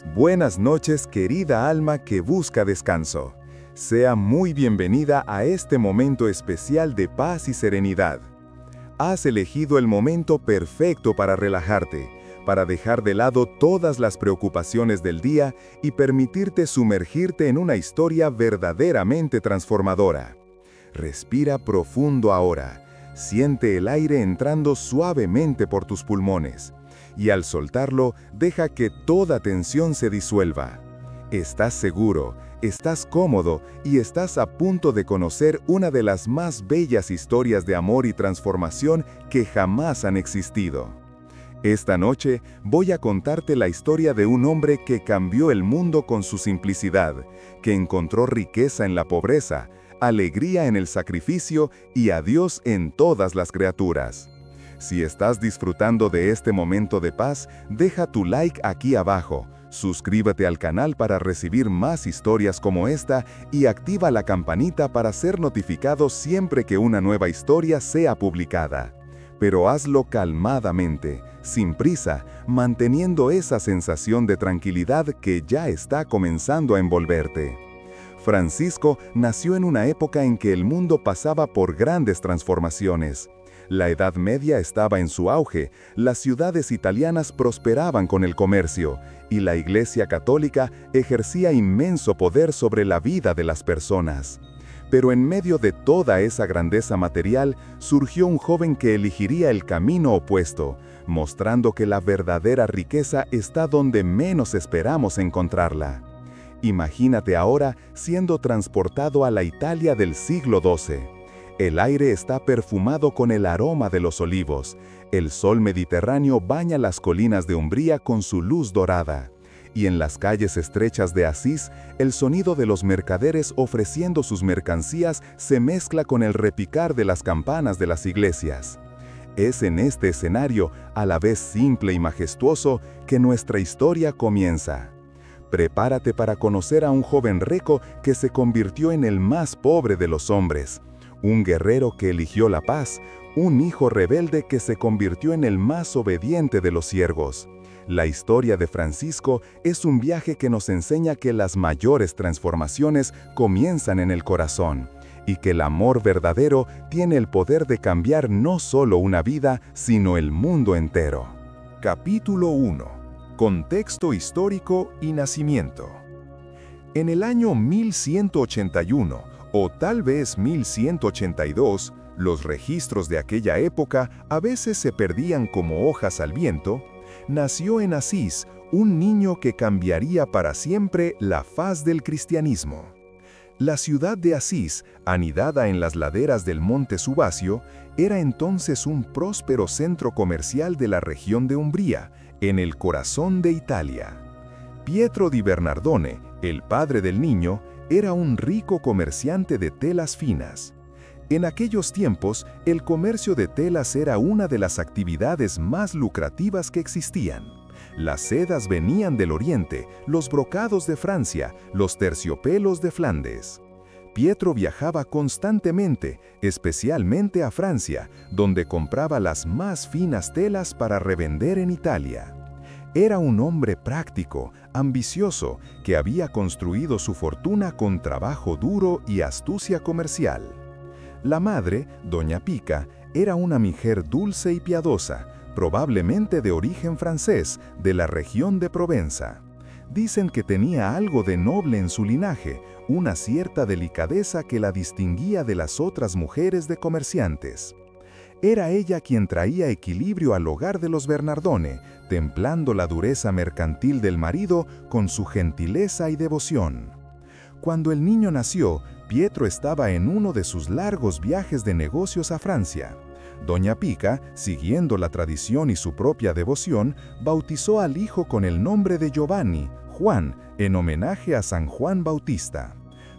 Buenas noches, querida alma que busca descanso. Sea muy bienvenida a este momento especial de paz y serenidad. Has elegido el momento perfecto para relajarte, para dejar de lado todas las preocupaciones del día y permitirte sumergirte en una historia verdaderamente transformadora. Respira profundo ahora. Siente el aire entrando suavemente por tus pulmones. Y al soltarlo, deja que toda tensión se disuelva. Estás seguro, estás cómodo y estás a punto de conocer una de las más bellas historias de amor y transformación que jamás han existido. Esta noche voy a contarte la historia de un hombre que cambió el mundo con su simplicidad, que encontró riqueza en la pobreza, alegría en el sacrificio y a Dios en todas las criaturas. Si estás disfrutando de este momento de paz, deja tu like aquí abajo, suscríbete al canal para recibir más historias como esta y activa la campanita para ser notificado siempre que una nueva historia sea publicada. Pero hazlo calmadamente, sin prisa, manteniendo esa sensación de tranquilidad que ya está comenzando a envolverte. Francisco nació en una época en que el mundo pasaba por grandes transformaciones. La Edad Media estaba en su auge, las ciudades italianas prosperaban con el comercio, y la Iglesia Católica ejercía inmenso poder sobre la vida de las personas. Pero en medio de toda esa grandeza material, surgió un joven que elegiría el camino opuesto, mostrando que la verdadera riqueza está donde menos esperamos encontrarla. Imagínate ahora siendo transportado a la Italia del siglo XII. El aire está perfumado con el aroma de los olivos. El sol mediterráneo baña las colinas de Umbría con su luz dorada. Y en las calles estrechas de Asís, el sonido de los mercaderes ofreciendo sus mercancías se mezcla con el repicar de las campanas de las iglesias. Es en este escenario, a la vez simple y majestuoso, que nuestra historia comienza. Prepárate para conocer a un joven rico que se convirtió en el más pobre de los hombres. Un guerrero que eligió la paz, un hijo rebelde que se convirtió en el más obediente de los siervos. La historia de Francisco es un viaje que nos enseña que las mayores transformaciones comienzan en el corazón, y que el amor verdadero tiene el poder de cambiar no solo una vida, sino el mundo entero. Capítulo 1. Contexto histórico y nacimiento. En el año 1181, o tal vez 1182, los registros de aquella época a veces se perdían como hojas al viento, nació en Asís un niño que cambiaría para siempre la faz del cristianismo. La ciudad de Asís, anidada en las laderas del monte Subasio, era entonces un próspero centro comercial de la región de Umbría, en el corazón de Italia. Pietro di Bernardone, el padre del niño, era un rico comerciante de telas finas. En aquellos tiempos, el comercio de telas era una de las actividades más lucrativas que existían. Las sedas venían del Oriente, los brocados de Francia, los terciopelos de Flandes. Pietro viajaba constantemente, especialmente a Francia, donde compraba las más finas telas para revender en Italia. Era un hombre práctico, ambicioso, que había construido su fortuna con trabajo duro y astucia comercial. La madre, doña Pica, era una mujer dulce y piadosa, probablemente de origen francés, de la región de Provenza. Dicen que tenía algo de noble en su linaje, una cierta delicadeza que la distinguía de las otras mujeres de comerciantes. Era ella quien traía equilibrio al hogar de los Bernardone, templando la dureza mercantil del marido con su gentileza y devoción. Cuando el niño nació, Pietro estaba en uno de sus largos viajes de negocios a Francia. Doña Pica, siguiendo la tradición y su propia devoción, bautizó al hijo con el nombre de Giovanni, Juan, en homenaje a San Juan Bautista.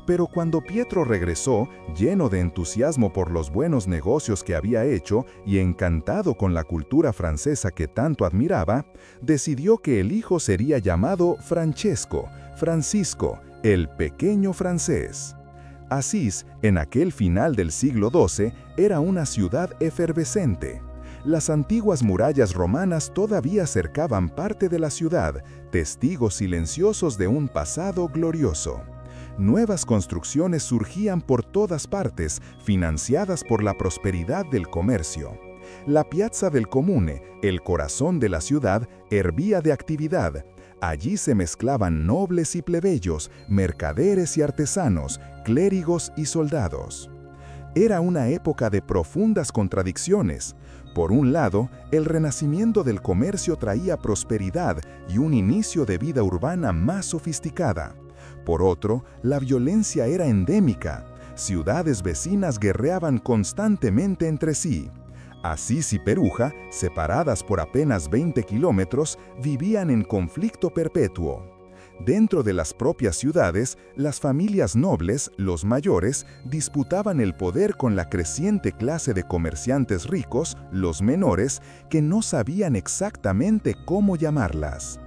Pero cuando Pietro regresó, lleno de entusiasmo por los buenos negocios que había hecho y encantado con la cultura francesa que tanto admiraba, decidió que el hijo sería llamado Francesco, Francisco, el pequeño francés. Asís, en aquel final del siglo XII, era una ciudad efervescente. Las antiguas murallas romanas todavía cercaban parte de la ciudad, testigos silenciosos de un pasado glorioso. Nuevas construcciones surgían por todas partes, financiadas por la prosperidad del comercio. La Piazza del Comune, el corazón de la ciudad, hervía de actividad. Allí se mezclaban nobles y plebeyos, mercaderes y artesanos, clérigos y soldados. Era una época de profundas contradicciones. Por un lado, el renacimiento del comercio traía prosperidad y un inicio de vida urbana más sofisticada. Por otro, la violencia era endémica. Ciudades vecinas guerreaban constantemente entre sí. Asís y Perugia, separadas por apenas 20 kilómetros, vivían en conflicto perpetuo. Dentro de las propias ciudades, las familias nobles, los mayores, disputaban el poder con la creciente clase de comerciantes ricos, los menores, que no sabían exactamente cómo llamarlas.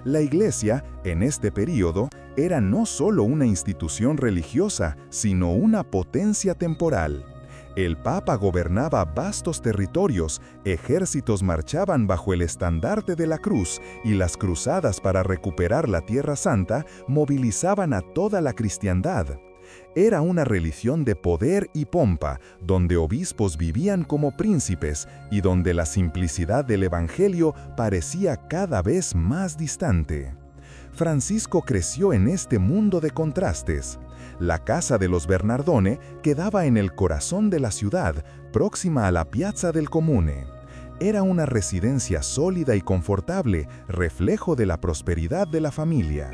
La Iglesia, en este período, era no solo una institución religiosa, sino una potencia temporal. El Papa gobernaba vastos territorios, ejércitos marchaban bajo el estandarte de la cruz y las cruzadas para recuperar la Tierra Santa movilizaban a toda la cristiandad. Era una religión de poder y pompa, donde obispos vivían como príncipes y donde la simplicidad del Evangelio parecía cada vez más distante. Francisco creció en este mundo de contrastes. La casa de los Bernardone quedaba en el corazón de la ciudad, próxima a la Piazza del Comune. Era una residencia sólida y confortable, reflejo de la prosperidad de la familia.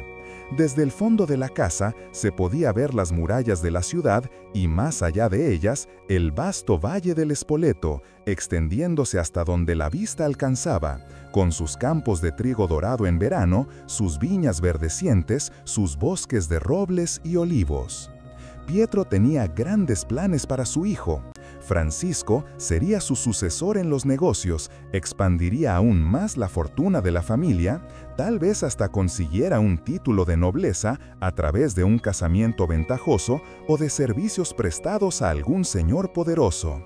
Desde el fondo de la casa se podía ver las murallas de la ciudad y más allá de ellas, el vasto valle del Spoleto, extendiéndose hasta donde la vista alcanzaba, con sus campos de trigo dorado en verano, sus viñas verdecientes, sus bosques de robles y olivos. Pietro tenía grandes planes para su hijo. Francisco sería su sucesor en los negocios, expandiría aún más la fortuna de la familia, tal vez hasta consiguiera un título de nobleza a través de un casamiento ventajoso o de servicios prestados a algún señor poderoso.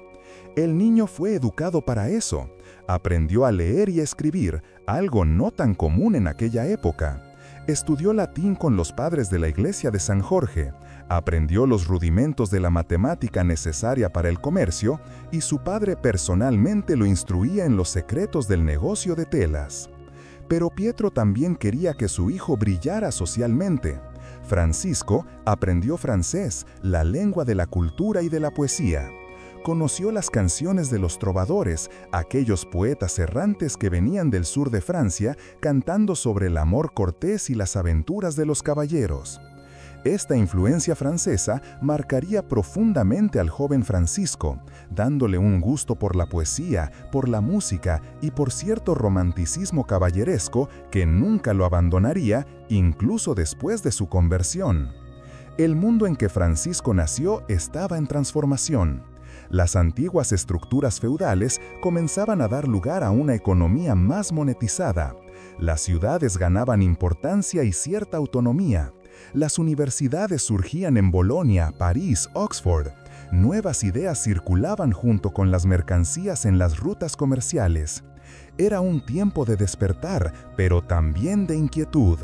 El niño fue educado para eso. Aprendió a leer y escribir, algo no tan común en aquella época. Estudió latín con los padres de la iglesia de San Jorge, aprendió los rudimentos de la matemática necesaria para el comercio y su padre personalmente lo instruía en los secretos del negocio de telas. Pero Pietro también quería que su hijo brillara socialmente. Francisco aprendió francés, la lengua de la cultura y de la poesía. Conoció las canciones de los trovadores, aquellos poetas errantes que venían del sur de Francia cantando sobre el amor cortés y las aventuras de los caballeros. Esta influencia francesa marcaría profundamente al joven Francisco, dándole un gusto por la poesía, por la música y por cierto romanticismo caballeresco que nunca lo abandonaría, incluso después de su conversión. El mundo en que Francisco nació estaba en transformación. Las antiguas estructuras feudales comenzaban a dar lugar a una economía más monetizada. Las ciudades ganaban importancia y cierta autonomía. Las universidades surgían en Bolonia, París, Oxford. Nuevas ideas circulaban junto con las mercancías en las rutas comerciales. Era un tiempo de despertar, pero también de inquietud.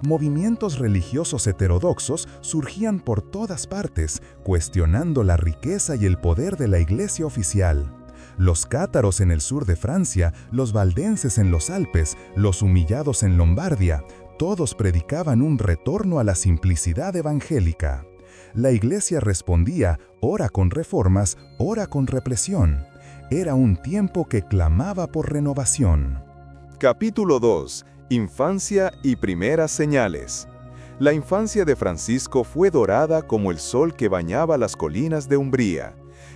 Movimientos religiosos heterodoxos surgían por todas partes, cuestionando la riqueza y el poder de la iglesia oficial. Los cátaros en el sur de Francia, los valdenses en los Alpes, los humillados en Lombardia, todos predicaban un retorno a la simplicidad evangélica. La iglesia respondía, ora con reformas, ora con represión. Era un tiempo que clamaba por renovación. Capítulo 2. Infancia y primeras señales. La infancia de Francisco fue dorada como el sol que bañaba las colinas de Umbría.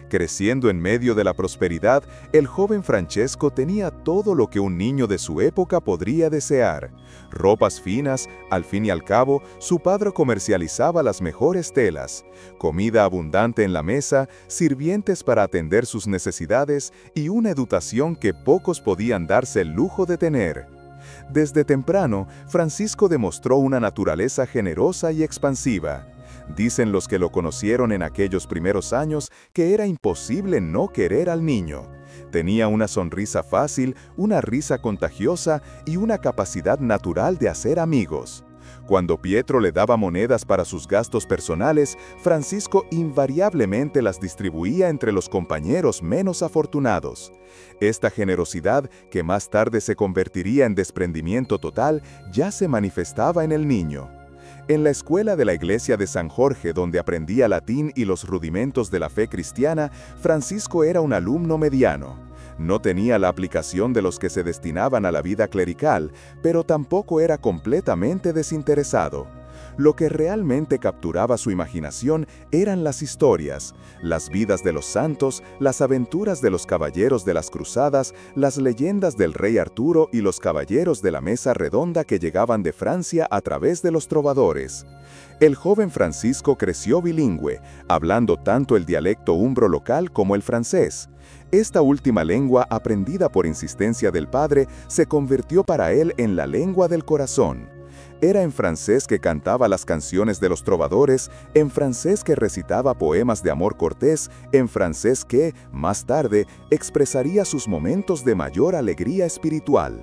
Creciendo en medio de la prosperidad, el joven Francesco tenía todo lo que un niño de su época podría desear. Ropas finas, al fin y al cabo, su padre comercializaba las mejores telas, comida abundante en la mesa, sirvientes para atender sus necesidades y una educación que pocos podían darse el lujo de tener. Desde temprano, Francisco demostró una naturaleza generosa y expansiva. Dicen los que lo conocieron en aquellos primeros años que era imposible no querer al niño. Tenía una sonrisa fácil, una risa contagiosa y una capacidad natural de hacer amigos. Cuando Pietro le daba monedas para sus gastos personales, Francisco invariablemente las distribuía entre los compañeros menos afortunados. Esta generosidad, que más tarde se convertiría en desprendimiento total, ya se manifestaba en el niño. En la escuela de la iglesia de San Jorge, donde aprendía latín y los rudimentos de la fe cristiana, Francisco era un alumno mediano. No tenía la aplicación de los que se destinaban a la vida clerical, pero tampoco era completamente desinteresado. Lo que realmente capturaba su imaginación eran las historias, las vidas de los santos, las aventuras de los caballeros de las cruzadas, las leyendas del rey Arturo y los caballeros de la mesa redonda que llegaban de Francia a través de los trovadores. El joven Francisco creció bilingüe, hablando tanto el dialecto umbro local como el francés. Esta última lengua, aprendida por insistencia del padre, se convirtió para él en la lengua del corazón. Era en francés que cantaba las canciones de los trovadores, en francés que recitaba poemas de amor cortés, en francés que, más tarde, expresaría sus momentos de mayor alegría espiritual.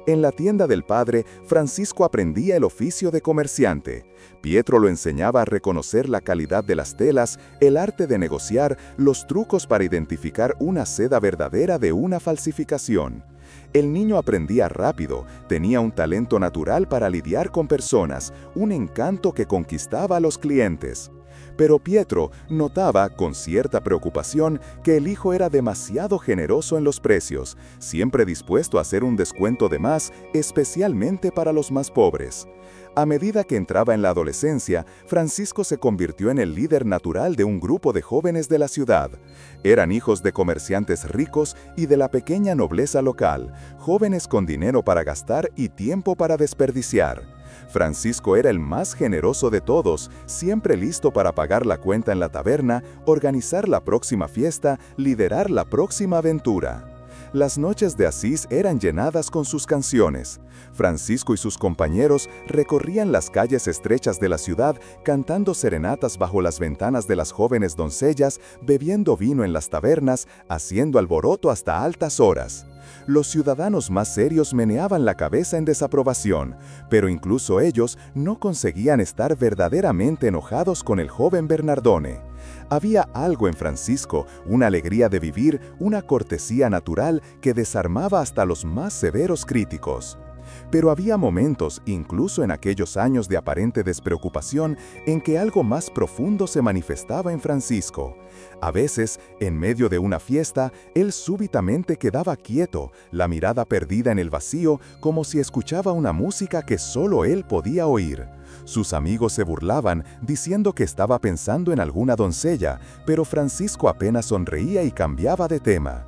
En la tienda del padre, Francisco aprendía el oficio de comerciante. Pietro lo enseñaba a reconocer la calidad de las telas, el arte de negociar, los trucos para identificar una seda verdadera de una falsificación. El niño aprendía rápido, tenía un talento natural para lidiar con personas, un encanto que conquistaba a los clientes. Pero Pietro notaba, con cierta preocupación, que el hijo era demasiado generoso en los precios, siempre dispuesto a hacer un descuento de más, especialmente para los más pobres. A medida que entraba en la adolescencia, Francisco se convirtió en el líder natural de un grupo de jóvenes de la ciudad. Eran hijos de comerciantes ricos y de la pequeña nobleza local, jóvenes con dinero para gastar y tiempo para desperdiciar. Francisco era el más generoso de todos, siempre listo para pagar la cuenta en la taberna, organizar la próxima fiesta, liderar la próxima aventura. Las noches de Asís eran llenadas con sus canciones. Francisco y sus compañeros recorrían las calles estrechas de la ciudad cantando serenatas bajo las ventanas de las jóvenes doncellas, bebiendo vino en las tabernas, haciendo alboroto hasta altas horas. Los ciudadanos más serios meneaban la cabeza en desaprobación, pero incluso ellos no conseguían estar verdaderamente enojados con el joven Bernardone. Había algo en Francisco, una alegría de vivir, una cortesía natural que desarmaba hasta los más severos críticos. Pero había momentos, incluso en aquellos años de aparente despreocupación, en que algo más profundo se manifestaba en Francisco. A veces, en medio de una fiesta, él súbitamente quedaba quieto, la mirada perdida en el vacío, como si escuchaba una música que solo él podía oír. Sus amigos se burlaban, diciendo que estaba pensando en alguna doncella, pero Francisco apenas sonreía y cambiaba de tema.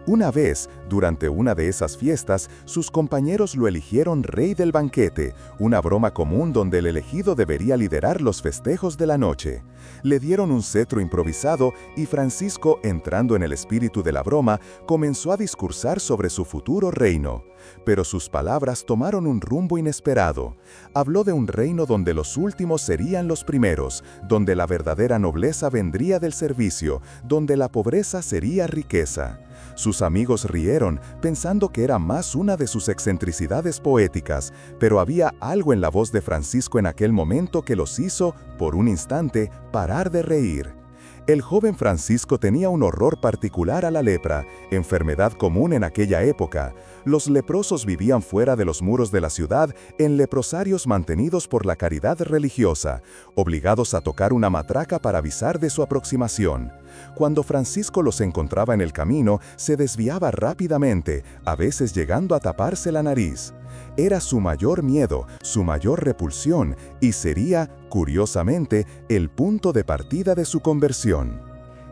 Una vez, durante una de esas fiestas, sus compañeros lo eligieron rey del banquete, una broma común donde el elegido debería liderar los festejos de la noche. Le dieron un cetro improvisado y Francisco, entrando en el espíritu de la broma, comenzó a discursar sobre su futuro reino. Pero sus palabras tomaron un rumbo inesperado. Habló de un reino donde los últimos serían los primeros, donde la verdadera nobleza vendría del servicio, donde la pobreza sería riqueza. Sus amigos rieron, pensando que era más una de sus excentricidades poéticas, pero había algo en la voz de Francisco en aquel momento que los hizo, por un instante, parar de reír. El joven Francisco tenía un horror particular a la lepra, enfermedad común en aquella época. Los leprosos vivían fuera de los muros de la ciudad en leprosarios mantenidos por la caridad religiosa, obligados a tocar una matraca para avisar de su aproximación. Cuando Francisco los encontraba en el camino, se desviaba rápidamente, a veces llegando a taparse la nariz. Era su mayor miedo, su mayor repulsión, y sería, curiosamente, el punto de partida de su conversión.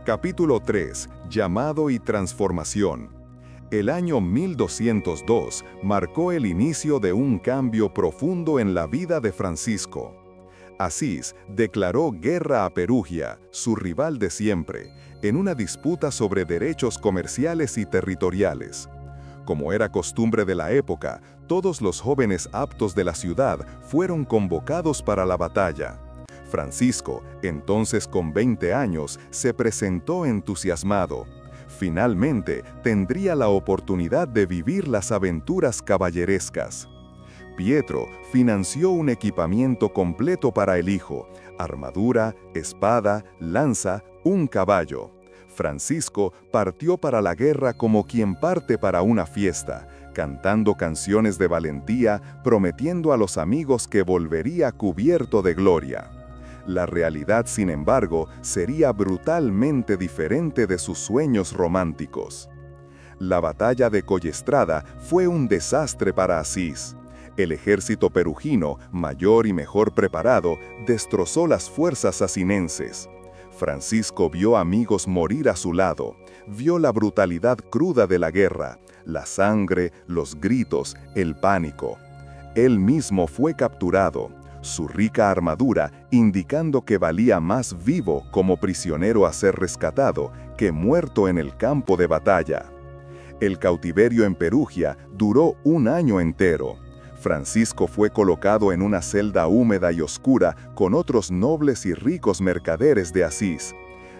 Capítulo 3. Llamado y transformación. El año 1202 marcó el inicio de un cambio profundo en la vida de Francisco. Asís declaró guerra a Perugia, su rival de siempre, en una disputa sobre derechos comerciales y territoriales. Como era costumbre de la época, todos los jóvenes aptos de la ciudad fueron convocados para la batalla. Francisco, entonces con 20 años, se presentó entusiasmado. Finalmente, tendría la oportunidad de vivir las aventuras caballerescas. Pietro financió un equipamiento completo para el hijo: armadura, espada, lanza, un caballo. Francisco partió para la guerra como quien parte para una fiesta, cantando canciones de valentía, prometiendo a los amigos que volvería cubierto de gloria. La realidad, sin embargo, sería brutalmente diferente de sus sueños románticos. La batalla de Collestrada fue un desastre para Asís. El ejército perugino, mayor y mejor preparado, destrozó las fuerzas asinenses. Francisco vio amigos morir a su lado, vio la brutalidad cruda de la guerra, la sangre, los gritos, el pánico. Él mismo fue capturado, su rica armadura indicando que valía más vivo como prisionero a ser rescatado que muerto en el campo de batalla. El cautiverio en Perugia duró un año entero. Francisco fue colocado en una celda húmeda y oscura con otros nobles y ricos mercaderes de Asís.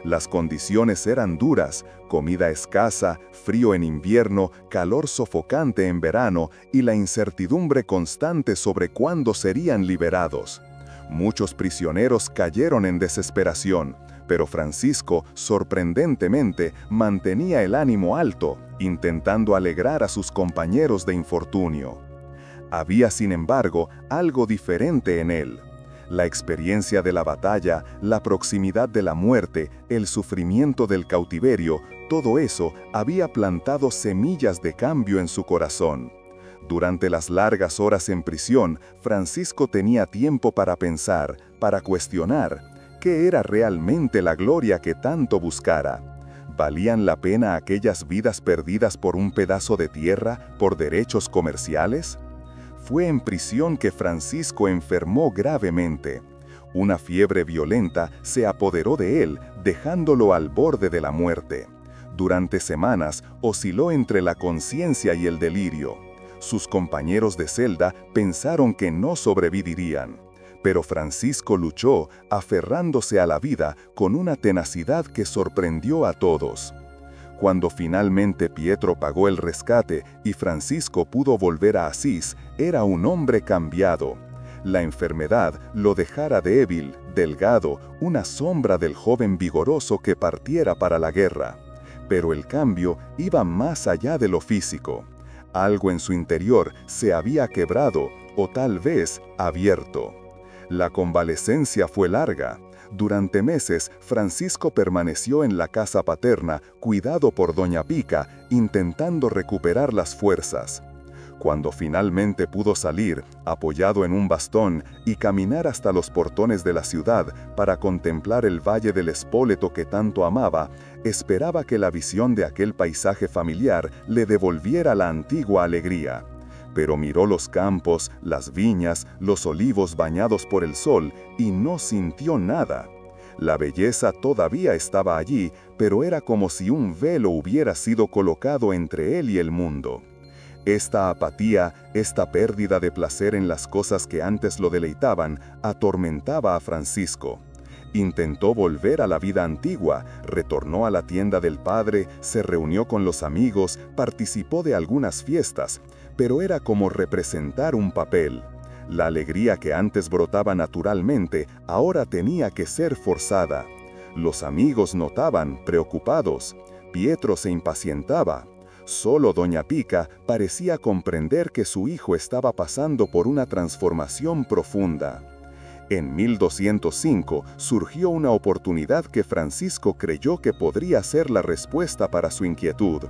Las condiciones eran duras: comida escasa, frío en invierno, calor sofocante en verano y la incertidumbre constante sobre cuándo serían liberados. Muchos prisioneros cayeron en desesperación, pero Francisco, sorprendentemente, mantenía el ánimo alto, intentando alegrar a sus compañeros de infortunio. Había, sin embargo, algo diferente en él. La experiencia de la batalla, la proximidad de la muerte, el sufrimiento del cautiverio, todo eso había plantado semillas de cambio en su corazón. Durante las largas horas en prisión, Francisco tenía tiempo para pensar, para cuestionar, ¿qué era realmente la gloria que tanto buscara? ¿Valían la pena aquellas vidas perdidas por un pedazo de tierra, por derechos comerciales? Fue en prisión que Francisco enfermó gravemente. Una fiebre violenta se apoderó de él, dejándolo al borde de la muerte. Durante semanas osciló entre la conciencia y el delirio. Sus compañeros de celda pensaron que no sobrevivirían. Pero Francisco luchó, aferrándose a la vida con una tenacidad que sorprendió a todos. Cuando finalmente Pietro pagó el rescate y Francisco pudo volver a Asís, era un hombre cambiado. La enfermedad lo dejara débil, delgado, una sombra del joven vigoroso que partiera para la guerra. Pero el cambio iba más allá de lo físico. Algo en su interior se había quebrado, o tal vez abierto. La convalecencia fue larga. Durante meses, Francisco permaneció en la casa paterna, cuidado por doña Pica, intentando recuperar las fuerzas. Cuando finalmente pudo salir, apoyado en un bastón, y caminar hasta los portones de la ciudad para contemplar el valle del Espóleto que tanto amaba, esperaba que la visión de aquel paisaje familiar le devolviera la antigua alegría. Pero miró los campos, las viñas, los olivos bañados por el sol y no sintió nada. La belleza todavía estaba allí, pero era como si un velo hubiera sido colocado entre él y el mundo. Esta apatía, esta pérdida de placer en las cosas que antes lo deleitaban, atormentaba a Francisco. Intentó volver a la vida antigua, retornó a la tienda del padre, se reunió con los amigos, participó de algunas fiestas, pero era como representar un papel. La alegría que antes brotaba naturalmente, ahora tenía que ser forzada. Los amigos notaban, preocupados. Pietro se impacientaba. Solo doña Pica parecía comprender que su hijo estaba pasando por una transformación profunda. En 1205 surgió una oportunidad que Francisco creyó que podría ser la respuesta para su inquietud.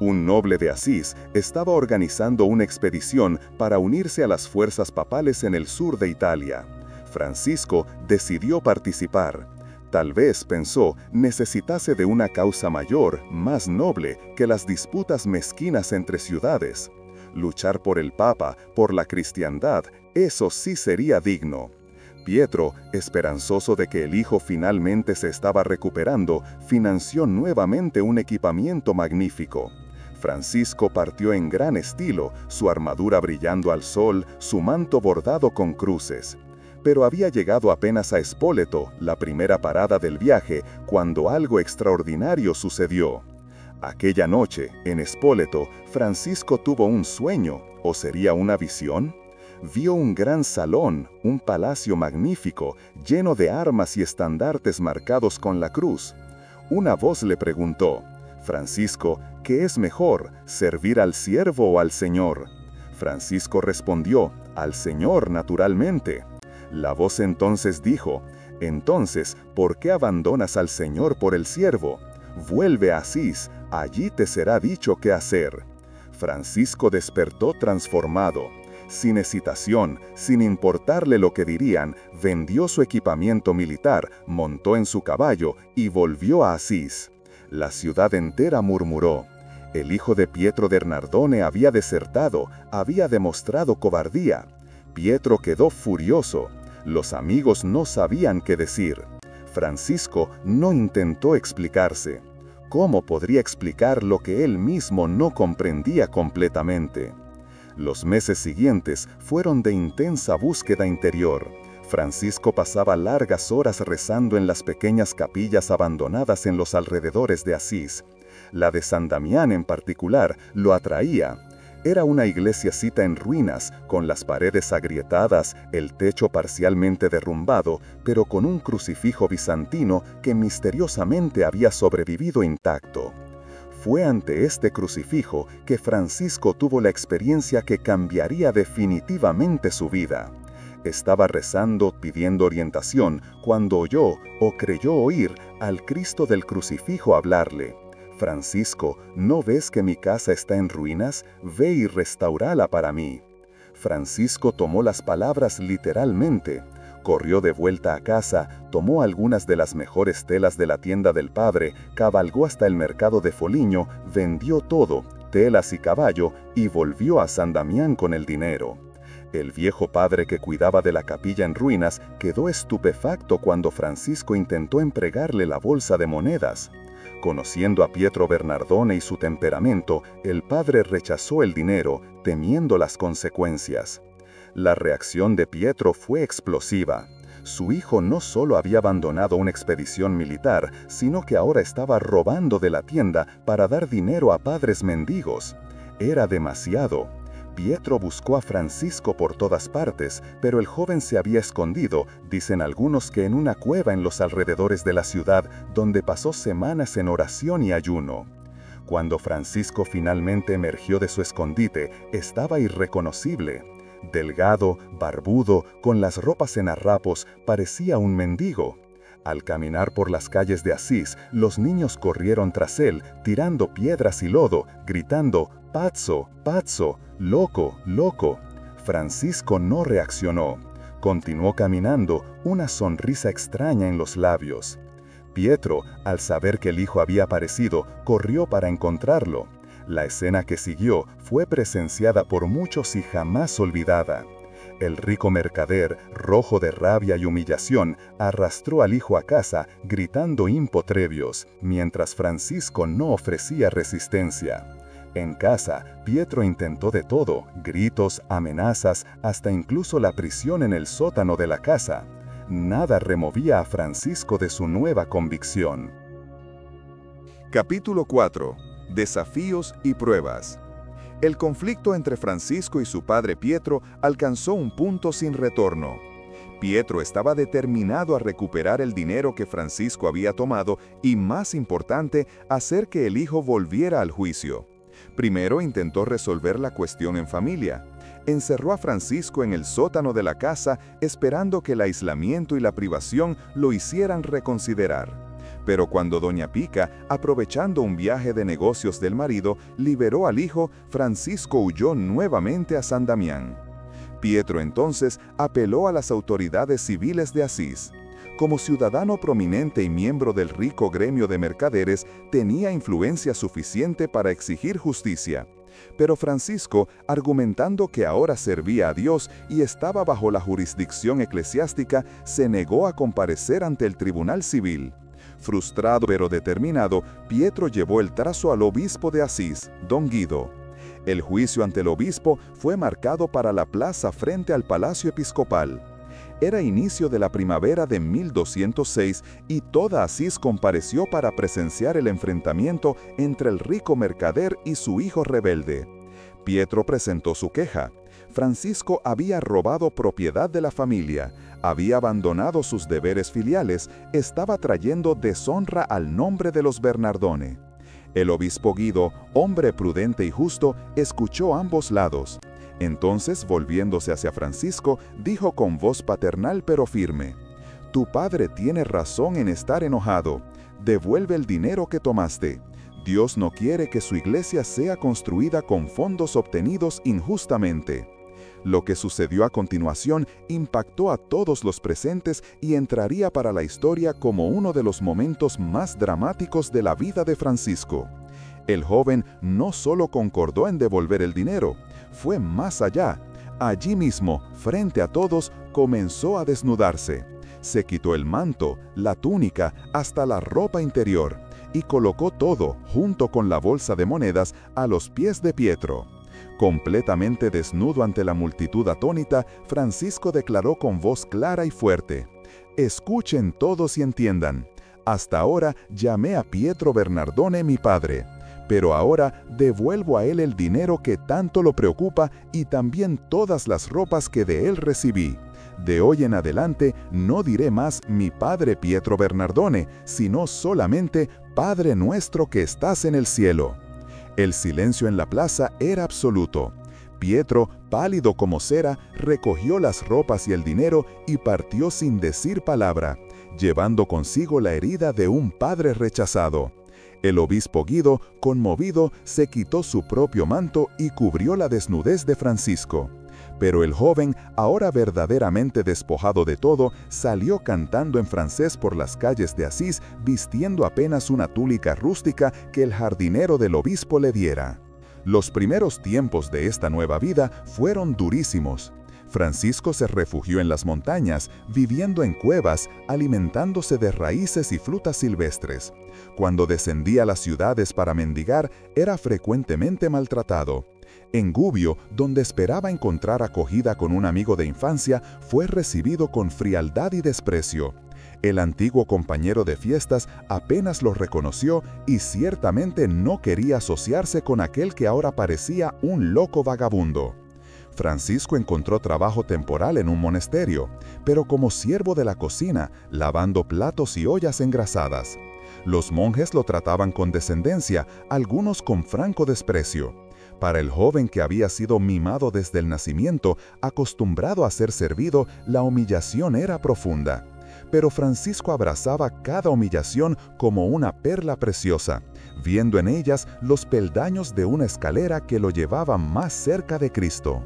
Un noble de Asís estaba organizando una expedición para unirse a las fuerzas papales en el sur de Italia. Francisco decidió participar. Tal vez, pensó, necesitase de una causa mayor, más noble, que las disputas mezquinas entre ciudades. Luchar por el Papa, por la cristiandad, eso sí sería digno. Pietro, esperanzoso de que el hijo finalmente se estaba recuperando, financió nuevamente un equipamiento magnífico. Francisco partió en gran estilo, su armadura brillando al sol, su manto bordado con cruces. pero había llegado apenas a Spoleto, la primera parada del viaje, cuando algo extraordinario sucedió. Aquella noche, en Spoleto, Francisco tuvo un sueño, ¿o sería una visión? Vio un gran salón, un palacio magnífico, lleno de armas y estandartes marcados con la cruz. Una voz le preguntó: «Francisco, ¿qué es mejor, servir al siervo o al Señor?». Francisco respondió: «Al Señor, naturalmente». La voz entonces dijo: «Entonces, ¿por qué abandonas al Señor por el siervo? Vuelve a Asís, allí te será dicho qué hacer». Francisco despertó transformado. Sin hesitación, sin importarle lo que dirían, vendió su equipamiento militar, montó en su caballo y volvió a Asís. La ciudad entera murmuró. El hijo de Pietro Bernardone había desertado, había demostrado cobardía. Pietro quedó furioso. Los amigos no sabían qué decir. Francisco no intentó explicarse. ¿Cómo podría explicar lo que él mismo no comprendía completamente? Los meses siguientes fueron de intensa búsqueda interior. Francisco pasaba largas horas rezando en las pequeñas capillas abandonadas en los alrededores de Asís. La de San Damián en particular lo atraía. Era una iglesiacita en ruinas, con las paredes agrietadas, el techo parcialmente derrumbado, pero con un crucifijo bizantino que misteriosamente había sobrevivido intacto. Fue ante este crucifijo que Francisco tuvo la experiencia que cambiaría definitivamente su vida. Estaba rezando, pidiendo orientación, cuando oyó, o creyó oír, al Cristo del crucifijo hablarle: «Francisco, ¿no ves que mi casa está en ruinas? Ve y restaurala para mí». Francisco tomó las palabras literalmente. Corrió de vuelta a casa, tomó algunas de las mejores telas de la tienda del padre, cabalgó hasta el mercado de Foligno, vendió todo, telas y caballo, y volvió a San Damián con el dinero. El viejo padre que cuidaba de la capilla en ruinas quedó estupefacto cuando Francisco intentó entregarle la bolsa de monedas. Conociendo a Pietro Bernardone y su temperamento, el padre rechazó el dinero, temiendo las consecuencias. La reacción de Pietro fue explosiva. Su hijo no solo había abandonado una expedición militar, sino que ahora estaba robando de la tienda para dar dinero a padres mendigos. Era demasiado. Pietro buscó a Francisco por todas partes, pero el joven se había escondido, dicen algunos que en una cueva en los alrededores de la ciudad, donde pasó semanas en oración y ayuno. Cuando Francisco finalmente emergió de su escondite, estaba irreconocible. Delgado, barbudo, con las ropas en harapos, parecía un mendigo. Al caminar por las calles de Asís, los niños corrieron tras él, tirando piedras y lodo, gritando: «Pazzo, pazzo, loco, loco». Francisco no reaccionó. Continuó caminando, una sonrisa extraña en los labios. Pietro, al saber que el hijo había aparecido, corrió para encontrarlo. La escena que siguió fue presenciada por muchos y jamás olvidada. El rico mercader, rojo de rabia y humillación, arrastró al hijo a casa, gritando impotrebios, mientras Francisco no ofrecía resistencia. En casa, Pietro intentó de todo: gritos, amenazas, hasta incluso la prisión en el sótano de la casa. Nada removía a Francisco de su nueva convicción. Capítulo 4. Desafíos y pruebas. El conflicto entre Francisco y su padre Pietro alcanzó un punto sin retorno. Pietro estaba determinado a recuperar el dinero que Francisco había tomado y, más importante, hacer que el hijo volviera al juicio. Primero intentó resolver la cuestión en familia. Encerró a Francisco en el sótano de la casa, esperando que el aislamiento y la privación lo hicieran reconsiderar. Pero cuando doña Pica, aprovechando un viaje de negocios del marido, liberó al hijo, Francisco huyó nuevamente a San Damián. Pietro entonces apeló a las autoridades civiles de Asís. Como ciudadano prominente y miembro del rico gremio de mercaderes, tenía influencia suficiente para exigir justicia. Pero Francisco, argumentando que ahora servía a Dios y estaba bajo la jurisdicción eclesiástica, se negó a comparecer ante el tribunal civil. Frustrado pero determinado, Pietro llevó el caso al obispo de Asís, don Guido. El juicio ante el obispo fue marcado para la plaza frente al palacio episcopal. Era inicio de la primavera de 1206 y toda Asís compareció para presenciar el enfrentamiento entre el rico mercader y su hijo rebelde. Pietro presentó su queja. Francisco había robado propiedad de la familia, había abandonado sus deberes filiales, estaba trayendo deshonra al nombre de los Bernardone. El obispo Guido, hombre prudente y justo, escuchó ambos lados. Entonces, volviéndose hacia Francisco, dijo con voz paternal pero firme: «Tu padre tiene razón en estar enojado. Devuelve el dinero que tomaste. Dios no quiere que su iglesia sea construida con fondos obtenidos injustamente». Lo que sucedió a continuación impactó a todos los presentes y entraría para la historia como uno de los momentos más dramáticos de la vida de Francisco. El joven no solo concordó en devolver el dinero, fue más allá. Allí mismo, frente a todos, comenzó a desnudarse. Se quitó el manto, la túnica, hasta la ropa interior, y colocó todo, junto con la bolsa de monedas, a los pies de Pietro. Completamente desnudo ante la multitud atónita, Francisco declaró con voz clara y fuerte: «Escuchen todos y entiendan. Hasta ahora llamé a Pietro Bernardone mi padre, pero ahora devuelvo a él el dinero que tanto lo preocupa y también todas las ropas que de él recibí. De hoy en adelante no diré más mi padre Pietro Bernardone, sino solamente Padre nuestro que estás en el cielo». El silencio en la plaza era absoluto. Pietro, pálido como cera, recogió las ropas y el dinero y partió sin decir palabra, llevando consigo la herida de un padre rechazado. El obispo Guido, conmovido, se quitó su propio manto y cubrió la desnudez de Francisco. Pero el joven, ahora verdaderamente despojado de todo, salió cantando en francés por las calles de Asís, vistiendo apenas una túnica rústica que el jardinero del obispo le diera. Los primeros tiempos de esta nueva vida fueron durísimos. Francisco se refugió en las montañas, viviendo en cuevas, alimentándose de raíces y frutas silvestres. Cuando descendía a las ciudades para mendigar, era frecuentemente maltratado. En Gubbio, donde esperaba encontrar acogida con un amigo de infancia, fue recibido con frialdad y desprecio. El antiguo compañero de fiestas apenas lo reconoció y ciertamente no quería asociarse con aquel que ahora parecía un loco vagabundo. Francisco encontró trabajo temporal en un monasterio, pero como siervo de la cocina, lavando platos y ollas engrasadas. Los monjes lo trataban con descendencia, algunos con franco desprecio. Para el joven que había sido mimado desde el nacimiento, acostumbrado a ser servido, la humillación era profunda. Pero Francisco abrazaba cada humillación como una perla preciosa, viendo en ellas los peldaños de una escalera que lo llevaba más cerca de Cristo.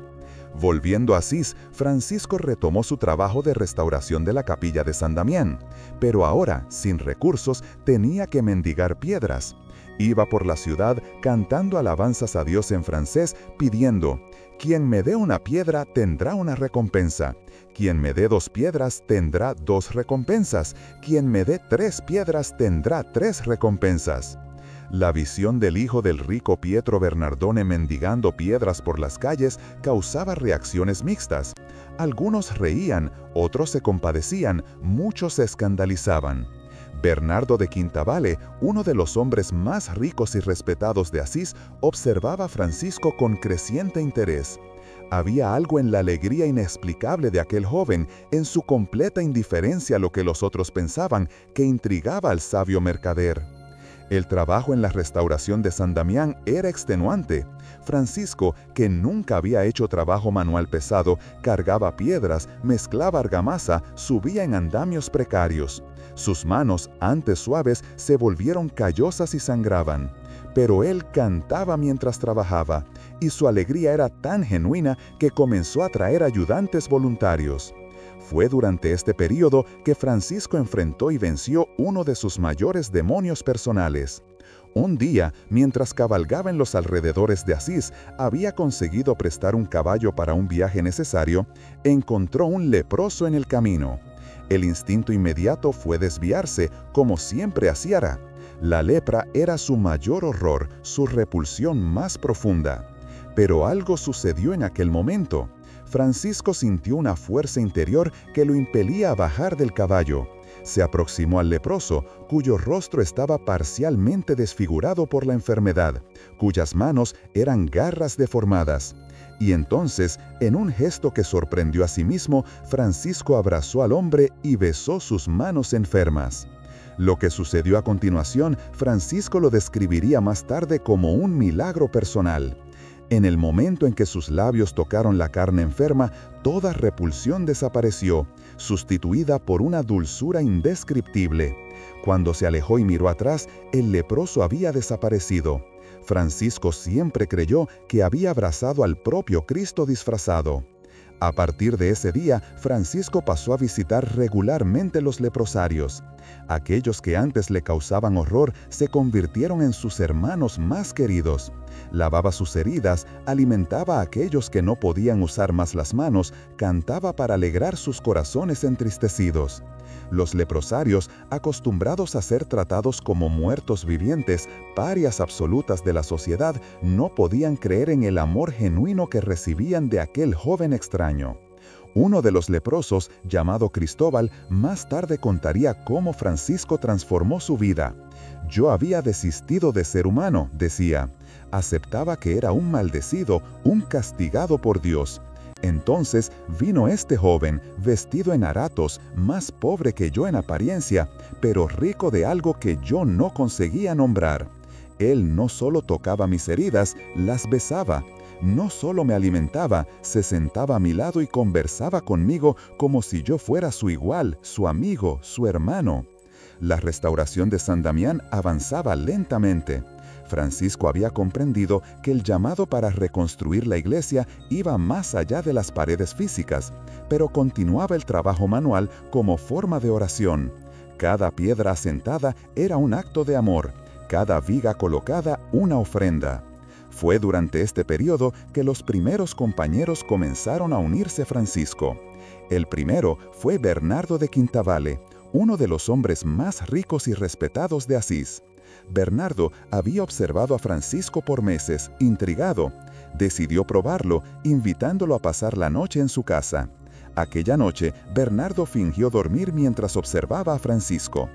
Volviendo a Asís, Francisco retomó su trabajo de restauración de la capilla de San Damián, pero ahora, sin recursos, tenía que mendigar piedras. Iba por la ciudad cantando alabanzas a Dios en francés, pidiendo: «Quien me dé una piedra tendrá una recompensa. Quien me dé 2 piedras tendrá 2 recompensas. Quien me dé 3 piedras tendrá 3 recompensas». La visión del hijo del rico Pietro Bernardone mendigando piedras por las calles causaba reacciones mixtas. Algunos reían, otros se compadecían, muchos se escandalizaban. Bernardo de Quintavalle, uno de los hombres más ricos y respetados de Asís, observaba a Francisco con creciente interés. Había algo en la alegría inexplicable de aquel joven, en su completa indiferencia a lo que los otros pensaban, que intrigaba al sabio mercader. El trabajo en la restauración de San Damián era extenuante. Francisco, que nunca había hecho trabajo manual pesado, cargaba piedras, mezclaba argamasa, subía en andamios precarios. Sus manos, antes suaves, se volvieron callosas y sangraban. Pero él cantaba mientras trabajaba, y su alegría era tan genuina que comenzó a traer ayudantes voluntarios. Fue durante este período que Francisco enfrentó y venció uno de sus mayores demonios personales. Un día, mientras cabalgaba en los alrededores de Asís, había conseguido prestar un caballo para un viaje necesario, encontró un leproso en el camino. El instinto inmediato fue desviarse, como siempre hacía. La lepra era su mayor horror, su repulsión más profunda. Pero algo sucedió en aquel momento. Francisco sintió una fuerza interior que lo impelía a bajar del caballo. Se aproximó al leproso, cuyo rostro estaba parcialmente desfigurado por la enfermedad, cuyas manos eran garras deformadas. Y entonces, en un gesto que sorprendió a sí mismo, Francisco abrazó al hombre y besó sus manos enfermas. Lo que sucedió a continuación, Francisco lo describiría más tarde como un milagro personal. En el momento en que sus labios tocaron la carne enferma, toda repulsión desapareció, sustituida por una dulzura indescriptible. Cuando se alejó y miró atrás, el leproso había desaparecido. Francisco siempre creyó que había abrazado al propio Cristo disfrazado. A partir de ese día, Francisco pasó a visitar regularmente los leprosarios. Aquellos que antes le causaban horror se convirtieron en sus hermanos más queridos. Lavaba sus heridas, alimentaba a aquellos que no podían usar más las manos, cantaba para alegrar sus corazones entristecidos. Los leprosarios, acostumbrados a ser tratados como muertos vivientes, parias absolutas de la sociedad, no podían creer en el amor genuino que recibían de aquel joven extraño. Uno de los leprosos, llamado Cristóbal, más tarde contaría cómo Francisco transformó su vida. «Yo había desistido de ser humano», decía. Aceptaba que era un maldecido, un castigado por Dios. Entonces vino este joven, vestido en haratos, más pobre que yo en apariencia, pero rico de algo que yo no conseguía nombrar. Él no solo tocaba mis heridas, las besaba. No solo me alimentaba, se sentaba a mi lado y conversaba conmigo como si yo fuera su igual, su amigo, su hermano. La restauración de San Damián avanzaba lentamente. Francisco había comprendido que el llamado para reconstruir la iglesia iba más allá de las paredes físicas, pero continuaba el trabajo manual como forma de oración. Cada piedra asentada era un acto de amor, cada viga colocada una ofrenda. Fue durante este periodo que los primeros compañeros comenzaron a unirse a Francisco. El primero fue Bernardo de Quintavalle, uno de los hombres más ricos y respetados de Asís. Bernardo había observado a Francisco por meses, intrigado. Decidió probarlo, invitándolo a pasar la noche en su casa. Aquella noche, Bernardo fingió dormir mientras observaba a Francisco.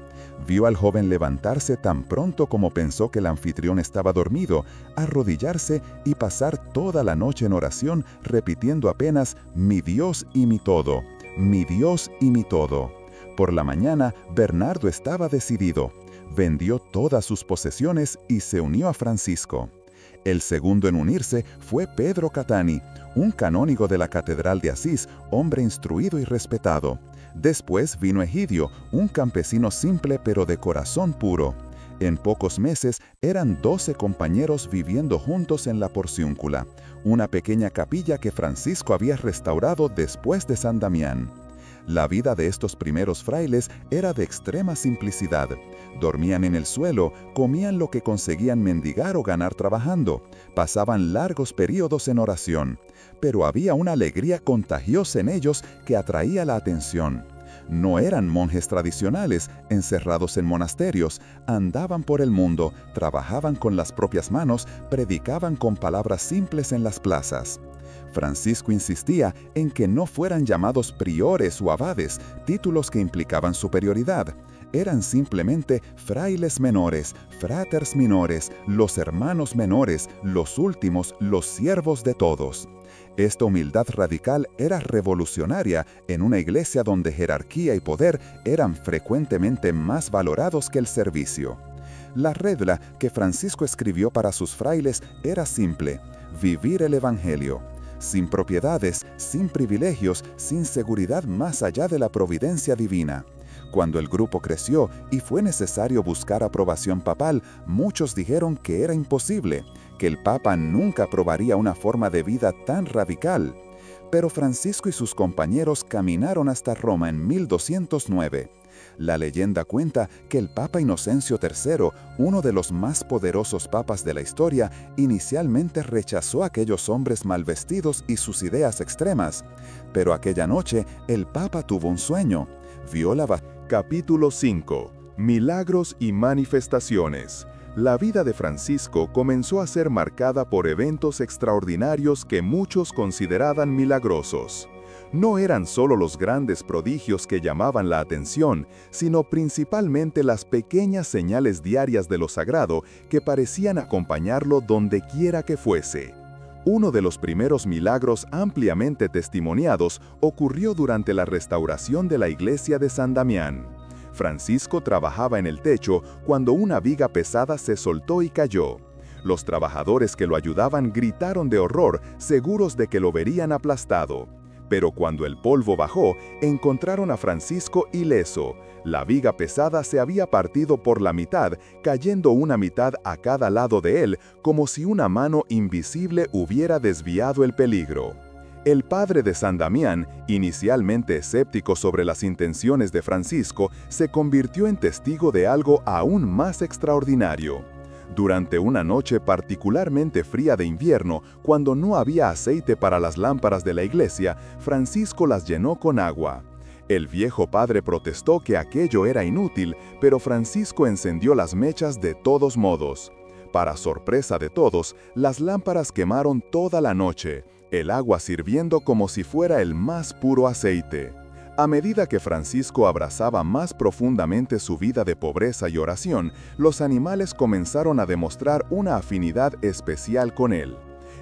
Vio al joven levantarse tan pronto como pensó que el anfitrión estaba dormido, arrodillarse y pasar toda la noche en oración, repitiendo apenas «mi Dios y mi todo, mi Dios y mi todo». Por la mañana, Bernardo estaba decidido. Vendió todas sus posesiones y se unió a Francisco. El segundo en unirse fue Pedro Catani, un canónigo de la Catedral de Asís, hombre instruido y respetado. Después vino Egidio, un campesino simple pero de corazón puro. En pocos meses eran 12 compañeros viviendo juntos en la Porciúncula, una pequeña capilla que Francisco había restaurado después de San Damián. La vida de estos primeros frailes era de extrema simplicidad. Dormían en el suelo, comían lo que conseguían mendigar o ganar trabajando, pasaban largos periodos en oración. Pero había una alegría contagiosa en ellos que atraía la atención. No eran monjes tradicionales, encerrados en monasterios, andaban por el mundo, trabajaban con las propias manos, predicaban con palabras simples en las plazas. Francisco insistía en que no fueran llamados priores o abades, títulos que implicaban superioridad. Eran simplemente frailes menores, fraters minores, los hermanos menores, los últimos, los siervos de todos. Esta humildad radical era revolucionaria en una iglesia donde jerarquía y poder eran frecuentemente más valorados que el servicio. La regla que Francisco escribió para sus frailes era simple: vivir el Evangelio. Sin propiedades, sin privilegios, sin seguridad más allá de la providencia divina. Cuando el grupo creció y fue necesario buscar aprobación papal, muchos dijeron que era imposible, que el Papa nunca aprobaría una forma de vida tan radical. Pero Francisco y sus compañeros caminaron hasta Roma en 1209. La leyenda cuenta que el Papa Inocencio III, uno de los más poderosos papas de la historia, inicialmente rechazó a aquellos hombres mal vestidos y sus ideas extremas. Pero aquella noche, el Papa tuvo un sueño. Vio la... Capítulo 5. Milagros y manifestaciones. La vida de Francisco comenzó a ser marcada por eventos extraordinarios que muchos consideraban milagrosos. No eran solo los grandes prodigios que llamaban la atención, sino principalmente las pequeñas señales diarias de lo sagrado que parecían acompañarlo donde quiera que fuese. Uno de los primeros milagros ampliamente testimoniados ocurrió durante la restauración de la iglesia de San Damián. Francisco trabajaba en el techo cuando una viga pesada se soltó y cayó. Los trabajadores que lo ayudaban gritaron de horror, seguros de que lo verían aplastado. Pero cuando el polvo bajó, encontraron a Francisco ileso. La viga pesada se había partido por la mitad, cayendo una mitad a cada lado de él, como si una mano invisible hubiera desviado el peligro. El padre de San Damián, inicialmente escéptico sobre las intenciones de Francisco, se convirtió en testigo de algo aún más extraordinario. Durante una noche particularmente fría de invierno, cuando no había aceite para las lámparas de la iglesia, Francisco las llenó con agua. El viejo padre protestó que aquello era inútil, pero Francisco encendió las mechas de todos modos. Para sorpresa de todos, las lámparas quemaron toda la noche, el agua sirviendo como si fuera el más puro aceite. A medida que Francisco abrazaba más profundamente su vida de pobreza y oración, los animales comenzaron a demostrar una afinidad especial con él.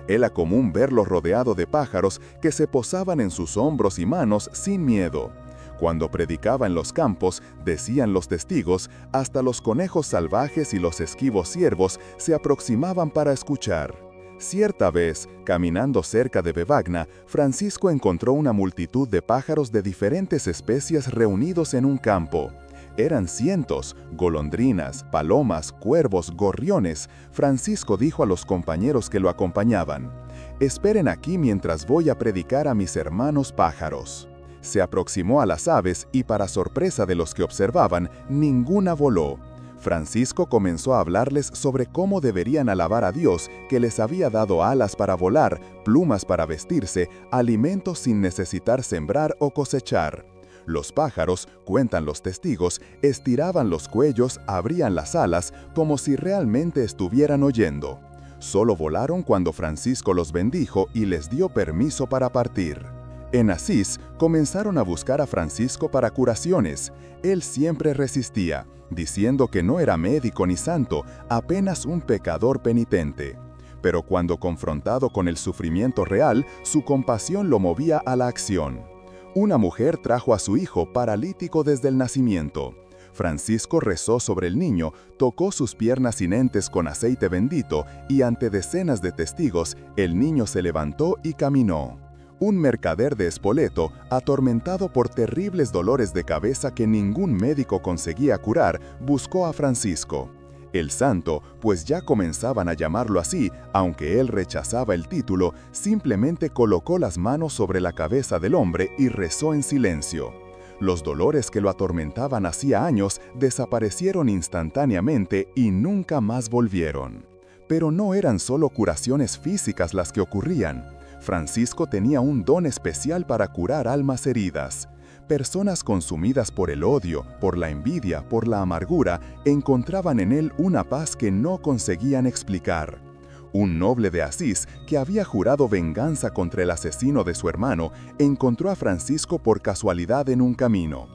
Era común verlo rodeado de pájaros que se posaban en sus hombros y manos sin miedo. Cuando predicaba en los campos, decían los testigos, hasta los conejos salvajes y los esquivos ciervos se aproximaban para escuchar. Cierta vez, caminando cerca de Bevagna, Francisco encontró una multitud de pájaros de diferentes especies reunidos en un campo. Eran cientos, golondrinas, palomas, cuervos, gorriones. Francisco dijo a los compañeros que lo acompañaban: «Esperen aquí mientras voy a predicar a mis hermanos pájaros». Se aproximó a las aves y, para sorpresa de los que observaban, ninguna voló. Francisco comenzó a hablarles sobre cómo deberían alabar a Dios, que les había dado alas para volar, plumas para vestirse, alimentos sin necesitar sembrar o cosechar. Los pájaros, cuentan los testigos, estiraban los cuellos, abrían las alas, como si realmente estuvieran oyendo. Solo volaron cuando Francisco los bendijo y les dio permiso para partir. En Asís, comenzaron a buscar a Francisco para curaciones. Él siempre resistía, diciendo que no era médico ni santo, apenas un pecador penitente. Pero cuando confrontado con el sufrimiento real, su compasión lo movía a la acción. Una mujer trajo a su hijo paralítico desde el nacimiento. Francisco rezó sobre el niño, tocó sus piernas inentes con aceite bendito y, ante decenas de testigos, el niño se levantó y caminó. Un mercader de Spoleto, atormentado por terribles dolores de cabeza que ningún médico conseguía curar, buscó a Francisco. El santo, pues ya comenzaban a llamarlo así, aunque él rechazaba el título, simplemente colocó las manos sobre la cabeza del hombre y rezó en silencio. Los dolores que lo atormentaban hacía años desaparecieron instantáneamente y nunca más volvieron. Pero no eran solo curaciones físicas las que ocurrían. Francisco tenía un don especial para curar almas heridas. Personas consumidas por el odio, por la envidia, por la amargura, encontraban en él una paz que no conseguían explicar. Un noble de Asís, que había jurado venganza contra el asesino de su hermano, encontró a Francisco por casualidad en un camino.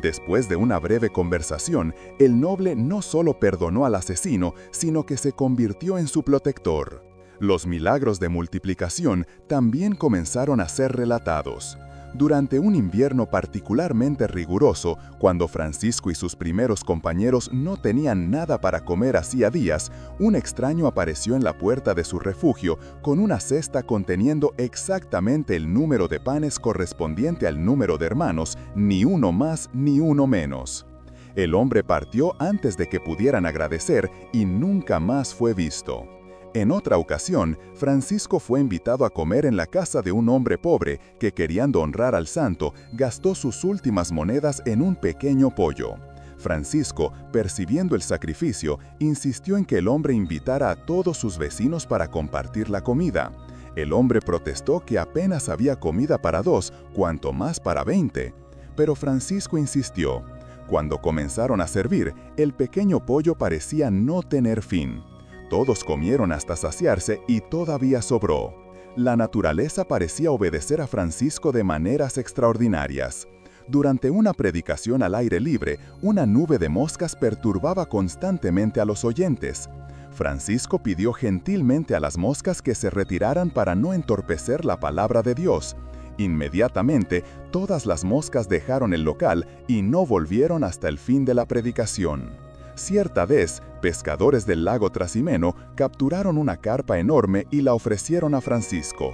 Después de una breve conversación, el noble no solo perdonó al asesino, sino que se convirtió en su protector. Los milagros de multiplicación también comenzaron a ser relatados. Durante un invierno particularmente riguroso, cuando Francisco y sus primeros compañeros no tenían nada para comer hacía días, un extraño apareció en la puerta de su refugio con una cesta conteniendo exactamente el número de panes correspondiente al número de hermanos, ni uno más ni uno menos. El hombre partió antes de que pudieran agradecer y nunca más fue visto. En otra ocasión, Francisco fue invitado a comer en la casa de un hombre pobre que, queriendo honrar al santo, gastó sus últimas monedas en un pequeño pollo. Francisco, percibiendo el sacrificio, insistió en que el hombre invitara a todos sus vecinos para compartir la comida. El hombre protestó que apenas había comida para 2, cuanto más para 20. Pero Francisco insistió: Cuando comenzaron a servir, el pequeño pollo parecía no tener fin. Todos comieron hasta saciarse y todavía sobró. La naturaleza parecía obedecer a Francisco de maneras extraordinarias. Durante una predicación al aire libre, una nube de moscas perturbaba constantemente a los oyentes. Francisco pidió gentilmente a las moscas que se retiraran para no entorpecer la palabra de Dios. Inmediatamente, todas las moscas dejaron el local y no volvieron hasta el fin de la predicación. Cierta vez, pescadores del lago Trasimeno capturaron una carpa enorme y la ofrecieron a Francisco.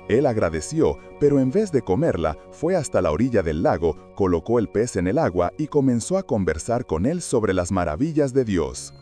Él agradeció, pero en vez de comerla, fue hasta la orilla del lago, colocó el pez en el agua y comenzó a conversar con él sobre las maravillas de Dios.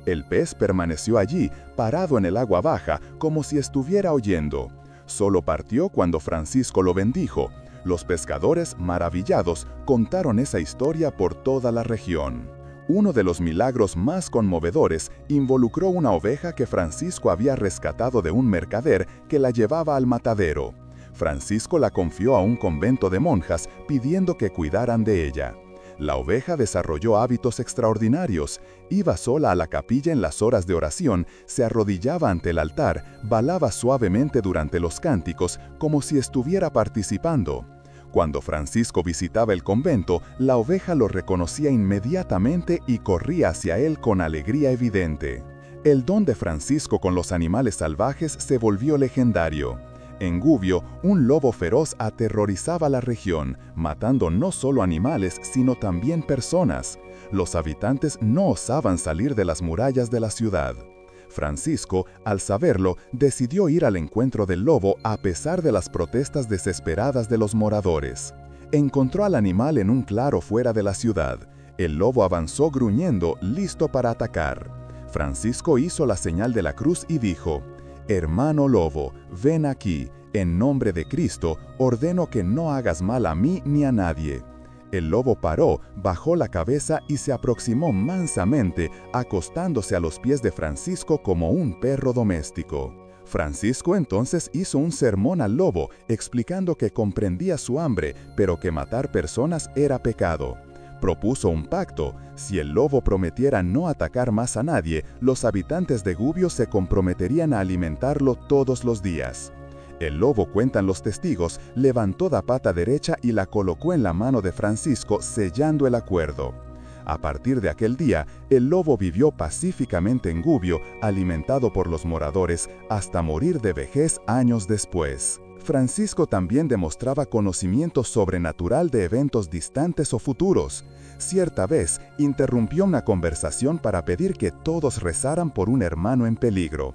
El pez permaneció allí, parado en el agua baja, como si estuviera oyendo. Solo partió cuando Francisco lo bendijo. Los pescadores, maravillados, contaron esa historia por toda la región. Uno de los milagros más conmovedores involucró una oveja que Francisco había rescatado de un mercader que la llevaba al matadero. Francisco la confió a un convento de monjas pidiendo que cuidaran de ella. La oveja desarrolló hábitos extraordinarios. Iba sola a la capilla en las horas de oración, se arrodillaba ante el altar, balaba suavemente durante los cánticos, como si estuviera participando. Cuando Francisco visitaba el convento, la oveja lo reconocía inmediatamente y corría hacia él con alegría evidente. El don de Francisco con los animales salvajes se volvió legendario. En Gubbio, un lobo feroz aterrorizaba la región, matando no solo animales, sino también personas. Los habitantes no osaban salir de las murallas de la ciudad. Francisco, al saberlo, decidió ir al encuentro del lobo a pesar de las protestas desesperadas de los moradores. Encontró al animal en un claro fuera de la ciudad. El lobo avanzó gruñendo, listo para atacar. Francisco hizo la señal de la cruz y dijo: «Hermano lobo, ven aquí. En nombre de Cristo, ordeno que no hagas mal a mí ni a nadie». El lobo paró, bajó la cabeza y se aproximó mansamente, acostándose a los pies de Francisco como un perro doméstico. Francisco entonces hizo un sermón al lobo, explicando que comprendía su hambre, pero que matar personas era pecado. Propuso un pacto: si el lobo prometiera no atacar más a nadie, los habitantes de Gubbio se comprometerían a alimentarlo todos los días. El lobo, cuentan los testigos, levantó la pata derecha y la colocó en la mano de Francisco, sellando el acuerdo. A partir de aquel día, el lobo vivió pacíficamente en Gubbio, alimentado por los moradores, hasta morir de vejez años después. Francisco también demostraba conocimiento sobrenatural de eventos distantes o futuros. Cierta vez, interrumpió una conversación para pedir que todos rezaran por un hermano en peligro.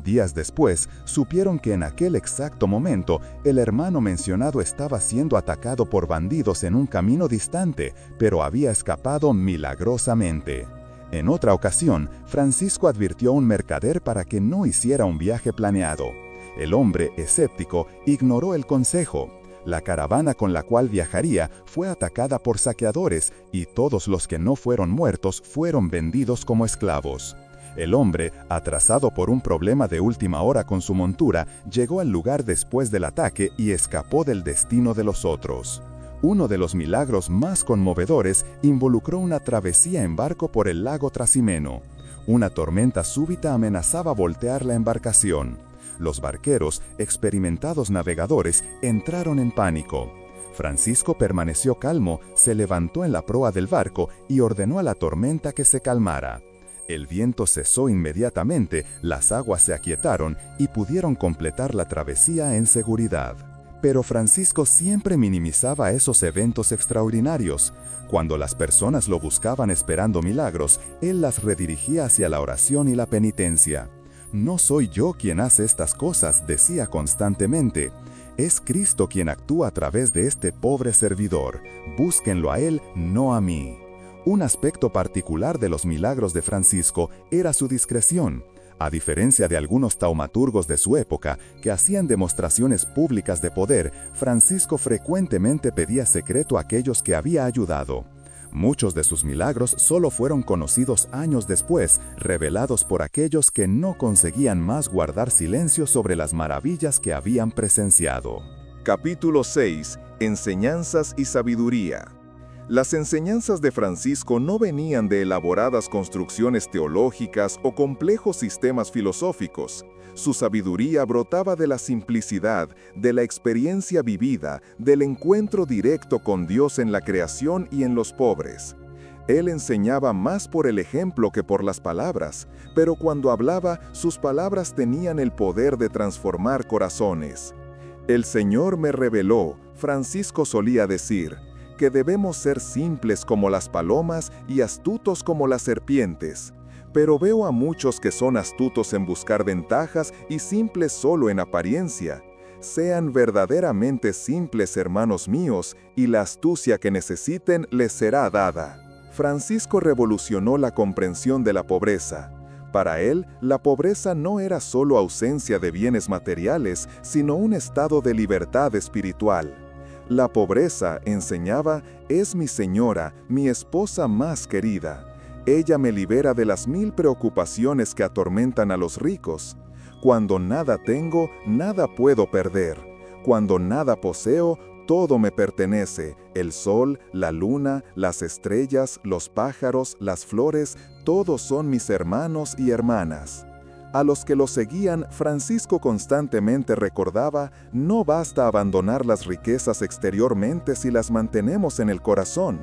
Días después, supieron que en aquel exacto momento, el hermano mencionado estaba siendo atacado por bandidos en un camino distante, pero había escapado milagrosamente. En otra ocasión, Francisco advirtió a un mercader para que no hiciera un viaje planeado. El hombre, escéptico, ignoró el consejo. La caravana con la cual viajaría fue atacada por saqueadores y todos los que no fueron muertos fueron vendidos como esclavos. El hombre, atrasado por un problema de última hora con su montura, llegó al lugar después del ataque y escapó del destino de los otros. Uno de los milagros más conmovedores involucró una travesía en barco por el lago Trasimeno. Una tormenta súbita amenazaba voltear la embarcación. Los barqueros, experimentados navegadores, entraron en pánico. Francisco permaneció calmo, se levantó en la proa del barco y ordenó a la tormenta que se calmara. El viento cesó inmediatamente, las aguas se aquietaron y pudieron completar la travesía en seguridad. Pero Francisco siempre minimizaba esos eventos extraordinarios. Cuando las personas lo buscaban esperando milagros, él las redirigía hacia la oración y la penitencia. «No soy yo quien hace estas cosas», decía constantemente. «Es Cristo quien actúa a través de este pobre servidor. Búsquenlo a él, no a mí». Un aspecto particular de los milagros de Francisco era su discreción. A diferencia de algunos taumaturgos de su época, que hacían demostraciones públicas de poder, Francisco frecuentemente pedía secreto a aquellos que había ayudado. Muchos de sus milagros solo fueron conocidos años después, revelados por aquellos que no conseguían más guardar silencio sobre las maravillas que habían presenciado. Capítulo 6. Enseñanzas y sabiduría. Las enseñanzas de Francisco no venían de elaboradas construcciones teológicas o complejos sistemas filosóficos. Su sabiduría brotaba de la simplicidad, de la experiencia vivida, del encuentro directo con Dios en la creación y en los pobres. Él enseñaba más por el ejemplo que por las palabras, pero cuando hablaba, sus palabras tenían el poder de transformar corazones. El Señor me reveló, Francisco solía decir, que debemos ser simples como las palomas y astutos como las serpientes. Pero veo a muchos que son astutos en buscar ventajas y simples solo en apariencia. Sean verdaderamente simples, hermanos míos, y la astucia que necesiten les será dada. Francisco revolucionó la comprensión de la pobreza. Para él, la pobreza no era solo ausencia de bienes materiales, sino un estado de libertad espiritual. La pobreza, enseñaba, es mi señora, mi esposa más querida. Ella me libera de las 1000 preocupaciones que atormentan a los ricos. Cuando nada tengo, nada puedo perder. Cuando nada poseo, todo me pertenece. El sol, la luna, las estrellas, los pájaros, las flores, todos son mis hermanos y hermanas. A los que lo seguían, Francisco constantemente recordaba, no basta abandonar las riquezas exteriormente si las mantenemos en el corazón.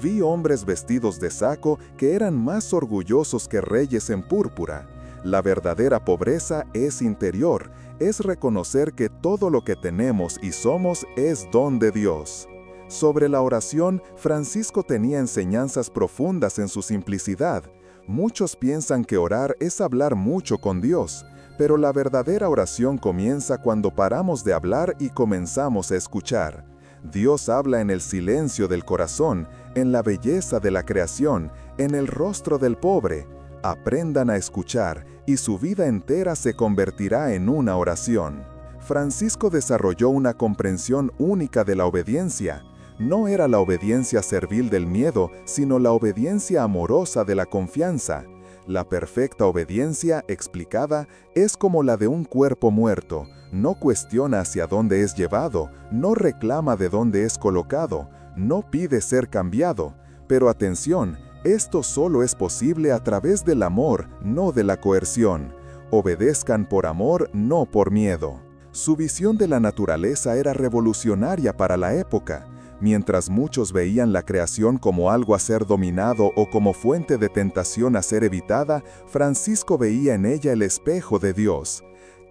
Vi hombres vestidos de saco que eran más orgullosos que reyes en púrpura. La verdadera pobreza es interior, es reconocer que todo lo que tenemos y somos es don de Dios. Sobre la oración, Francisco tenía enseñanzas profundas en su simplicidad. Muchos piensan que orar es hablar mucho con Dios, pero la verdadera oración comienza cuando paramos de hablar y comenzamos a escuchar. Dios habla en el silencio del corazón, en la belleza de la creación, en el rostro del pobre. Aprendan a escuchar y su vida entera se convertirá en una oración. Francisco desarrolló una comprensión única de la obediencia. No era la obediencia servil del miedo, sino la obediencia amorosa de la confianza. La perfecta obediencia, explicada, es como la de un cuerpo muerto. No cuestiona hacia dónde es llevado, no reclama de dónde es colocado, no pide ser cambiado. Pero atención, esto solo es posible a través del amor, no de la coerción. Obedezcan por amor, no por miedo. Su visión de la naturaleza era revolucionaria para la época. Mientras muchos veían la creación como algo a ser dominado o como fuente de tentación a ser evitada, Francisco veía en ella el espejo de Dios.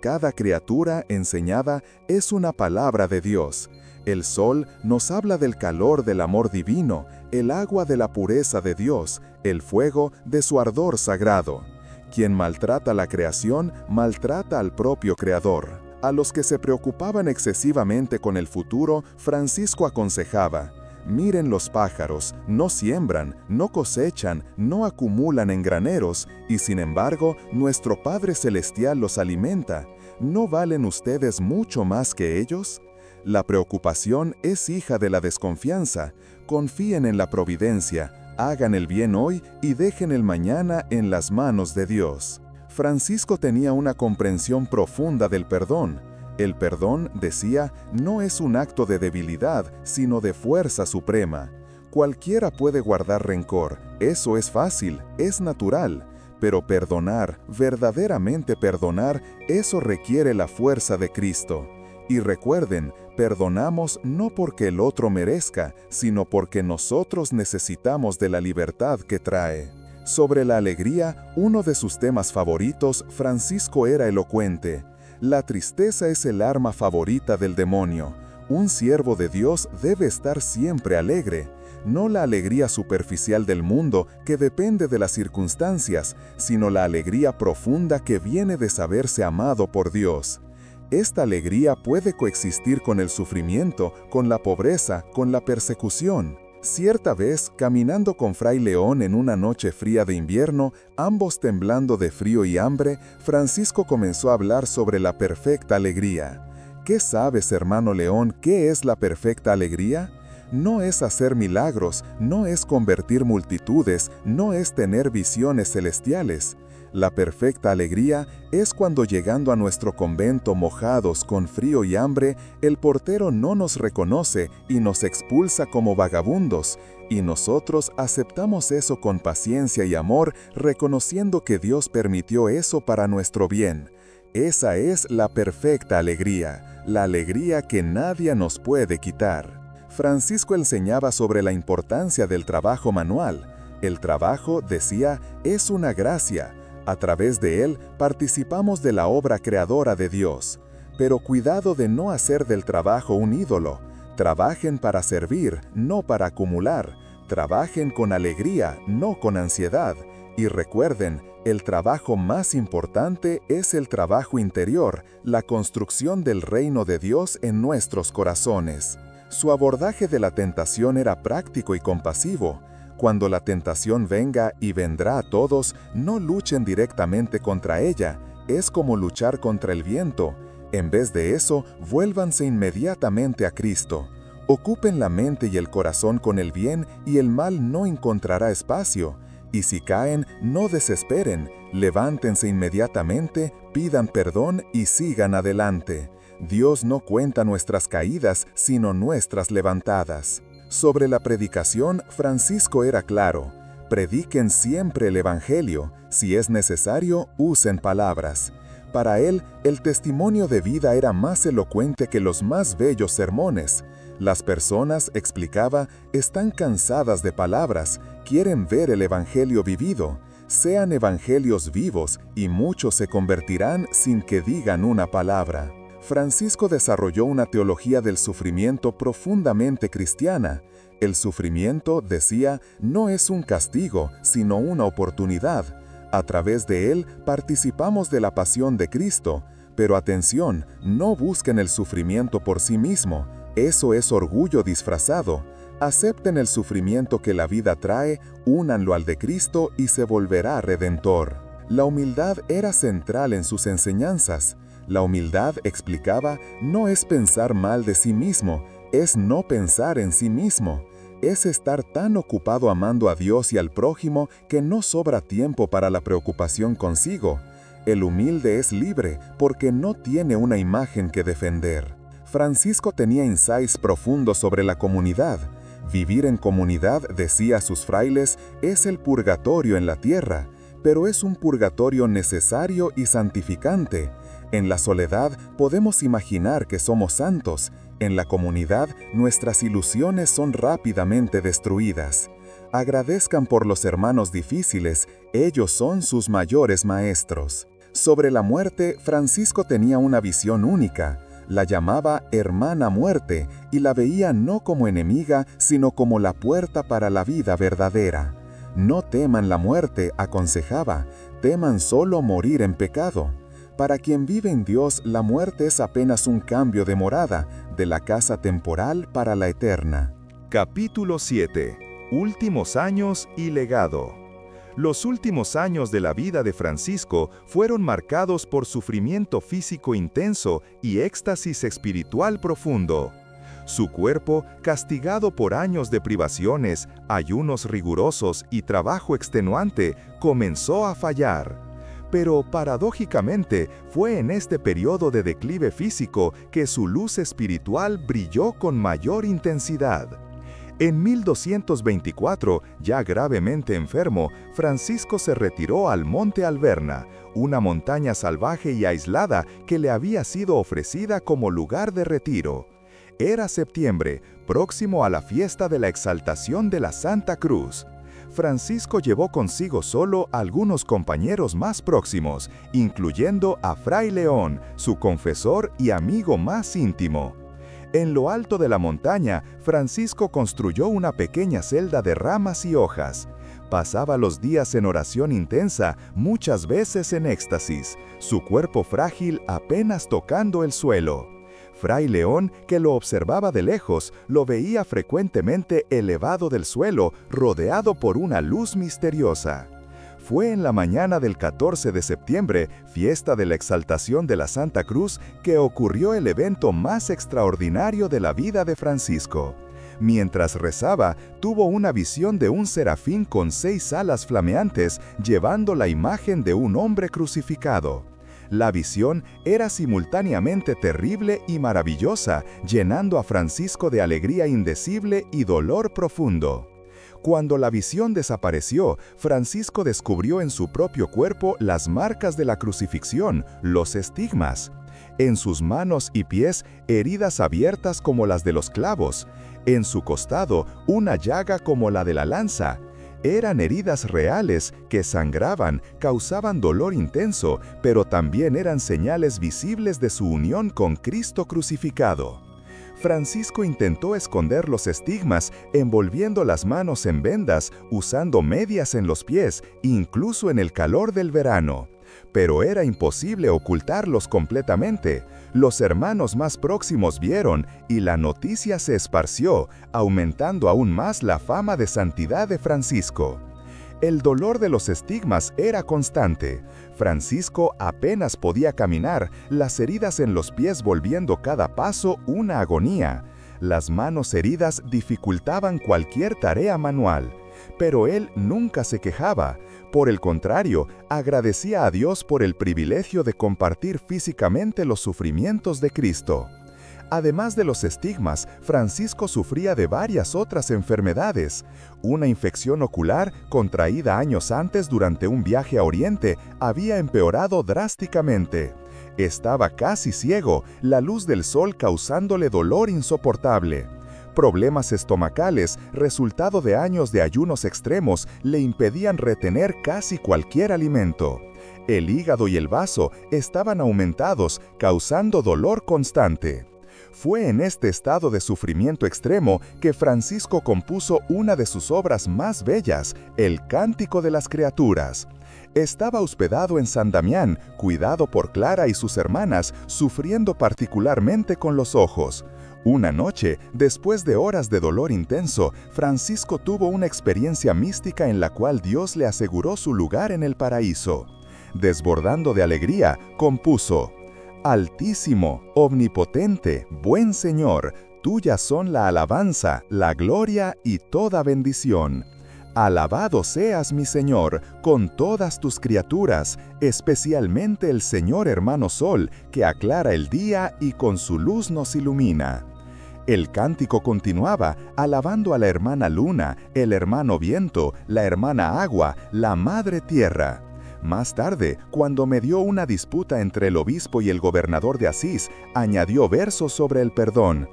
Cada criatura, enseñada, es una palabra de Dios. El sol nos habla del calor del amor divino, el agua de la pureza de Dios, el fuego de su ardor sagrado. Quien maltrata la creación, maltrata al propio Creador. A los que se preocupaban excesivamente con el futuro, Francisco aconsejaba, miren los pájaros, no siembran, no cosechan, no acumulan en graneros, y sin embargo, nuestro Padre Celestial los alimenta. ¿No valen ustedes mucho más que ellos? La preocupación es hija de la desconfianza. Confíen en la providencia, hagan el bien hoy y dejen el mañana en las manos de Dios. Francisco tenía una comprensión profunda del perdón. El perdón, decía, no es un acto de debilidad, sino de fuerza suprema. Cualquiera puede guardar rencor, eso es fácil, es natural. Pero perdonar, verdaderamente perdonar, eso requiere la fuerza de Cristo. Y recuerden, perdonamos no porque el otro merezca, sino porque nosotros necesitamos de la libertad que trae. Sobre la alegría, uno de sus temas favoritos, Francisco era elocuente. La tristeza es el arma favorita del demonio. Un siervo de Dios debe estar siempre alegre. No la alegría superficial del mundo que depende de las circunstancias, sino la alegría profunda que viene de saberse amado por Dios. Esta alegría puede coexistir con el sufrimiento, con la pobreza, con la persecución. Cierta vez, caminando con Fray León en una noche fría de invierno, ambos temblando de frío y hambre, Francisco comenzó a hablar sobre la perfecta alegría. ¿Qué sabes, hermano León, qué es la perfecta alegría? No es hacer milagros, no es convertir multitudes, no es tener visiones celestiales. La perfecta alegría es cuando llegando a nuestro convento mojados con frío y hambre, el portero no nos reconoce y nos expulsa como vagabundos, y nosotros aceptamos eso con paciencia y amor, reconociendo que Dios permitió eso para nuestro bien. Esa es la perfecta alegría, la alegría que nadie nos puede quitar. Francisco enseñaba sobre la importancia del trabajo manual. El trabajo, decía, es una gracia. A través de él participamos de la obra creadora de Dios. Pero cuidado de no hacer del trabajo un ídolo. Trabajen para servir, no para acumular. Trabajen con alegría, no con ansiedad. Y recuerden, el trabajo más importante es el trabajo interior, la construcción del reino de Dios en nuestros corazones. Su abordaje de la tentación era práctico y compasivo. Cuando la tentación venga y vendrá a todos, no luchen directamente contra ella, es como luchar contra el viento. En vez de eso, vuélvanse inmediatamente a Cristo. Ocupen la mente y el corazón con el bien y el mal no encontrará espacio. Y si caen, no desesperen, levántense inmediatamente, pidan perdón y sigan adelante. Dios no cuenta nuestras caídas, sino nuestras levantadas. Sobre la predicación, Francisco era claro. Prediquen siempre el Evangelio. Si es necesario, usen palabras. Para él, el testimonio de vida era más elocuente que los más bellos sermones. Las personas, explicaba, están cansadas de palabras, quieren ver el Evangelio vivido. Sean evangelios vivos y muchos se convertirán sin que digan una palabra. Francisco desarrolló una teología del sufrimiento profundamente cristiana. El sufrimiento, decía, no es un castigo, sino una oportunidad. A través de él participamos de la pasión de Cristo. Pero atención, no busquen el sufrimiento por sí mismo. Eso es orgullo disfrazado. Acepten el sufrimiento que la vida trae, únanlo al de Cristo y se volverá redentor. La humildad era central en sus enseñanzas. La humildad, explicaba, no es pensar mal de sí mismo, es no pensar en sí mismo. Es estar tan ocupado amando a Dios y al prójimo que no sobra tiempo para la preocupación consigo. El humilde es libre porque no tiene una imagen que defender. Francisco tenía insights profundos sobre la comunidad. Vivir en comunidad, decía a sus frailes, es el purgatorio en la tierra, pero es un purgatorio necesario y santificante. En la soledad podemos imaginar que somos santos. En la comunidad, nuestras ilusiones son rápidamente destruidas. Agradezcan por los hermanos difíciles, ellos son sus mayores maestros. Sobre la muerte, Francisco tenía una visión única. La llamaba hermana muerte y la veía no como enemiga, sino como la puerta para la vida verdadera. No teman la muerte, aconsejaba, teman solo morir en pecado. Para quien vive en Dios, la muerte es apenas un cambio de morada, de la casa temporal para la eterna. Capítulo 7. Últimos años y legado. Los últimos años de la vida de Francisco fueron marcados por sufrimiento físico intenso y éxtasis espiritual profundo. Su cuerpo, castigado por años de privaciones, ayunos rigurosos y trabajo extenuante, comenzó a fallar. Pero paradójicamente, fue en este periodo de declive físico que su luz espiritual brilló con mayor intensidad. En 1224, ya gravemente enfermo, Francisco se retiró al Monte Alverna, una montaña salvaje y aislada que le había sido ofrecida como lugar de retiro. Era septiembre, próximo a la fiesta de la exaltación de la Santa Cruz. Francisco llevó consigo solo algunos compañeros más próximos, incluyendo a Fray León, su confesor y amigo más íntimo. En lo alto de la montaña, Francisco construyó una pequeña celda de ramas y hojas. Pasaba los días en oración intensa, muchas veces en éxtasis, su cuerpo frágil apenas tocando el suelo. Fray León, que lo observaba de lejos, lo veía frecuentemente elevado del suelo, rodeado por una luz misteriosa. Fue en la mañana del 14 de septiembre, fiesta de la exaltación de la Santa Cruz, que ocurrió el evento más extraordinario de la vida de Francisco. Mientras rezaba, tuvo una visión de un serafín con 6 alas flameantes llevando la imagen de un hombre crucificado. La visión era simultáneamente terrible y maravillosa, llenando a Francisco de alegría indecible y dolor profundo. Cuando la visión desapareció, Francisco descubrió en su propio cuerpo las marcas de la crucifixión, los estigmas. En sus manos y pies, heridas abiertas como las de los clavos. En su costado, una llaga como la de la lanza. Eran heridas reales que sangraban, causaban dolor intenso, pero también eran señales visibles de su unión con Cristo crucificado. Francisco intentó esconder los estigmas envolviendo las manos en vendas, usando medias en los pies, incluso en el calor del verano. Pero era imposible ocultarlos completamente. Los hermanos más próximos vieron y la noticia se esparció, aumentando aún más la fama de santidad de Francisco. El dolor de los estigmas era constante. Francisco apenas podía caminar, las heridas en los pies volviendo cada paso una agonía. Las manos heridas dificultaban cualquier tarea manual. Pero él nunca se quejaba. Por el contrario, agradecía a Dios por el privilegio de compartir físicamente los sufrimientos de Cristo. Además de los estigmas, Francisco sufría de varias otras enfermedades. Una infección ocular, contraída años antes durante un viaje a Oriente, había empeorado drásticamente. Estaba casi ciego, la luz del sol causándole dolor insoportable. Problemas estomacales, resultado de años de ayunos extremos, le impedían retener casi cualquier alimento. El hígado y el vaso estaban aumentados, causando dolor constante. Fue en este estado de sufrimiento extremo que Francisco compuso una de sus obras más bellas, el Cántico de las Criaturas. Estaba hospedado en San Damián, cuidado por Clara y sus hermanas, sufriendo particularmente con los ojos. Una noche, después de horas de dolor intenso, Francisco tuvo una experiencia mística en la cual Dios le aseguró su lugar en el paraíso. Desbordando de alegría, compuso: Altísimo, omnipotente, buen Señor, tuyas son la alabanza, la gloria y toda bendición. Alabado seas, mi Señor, con todas tus criaturas, especialmente el Señor hermano Sol, que aclara el día y con su luz nos ilumina. El cántico continuaba, alabando a la hermana Luna, el hermano Viento, la hermana Agua, la Madre Tierra. Más tarde, cuando medió una disputa entre el obispo y el gobernador de Asís, añadió versos sobre el perdón.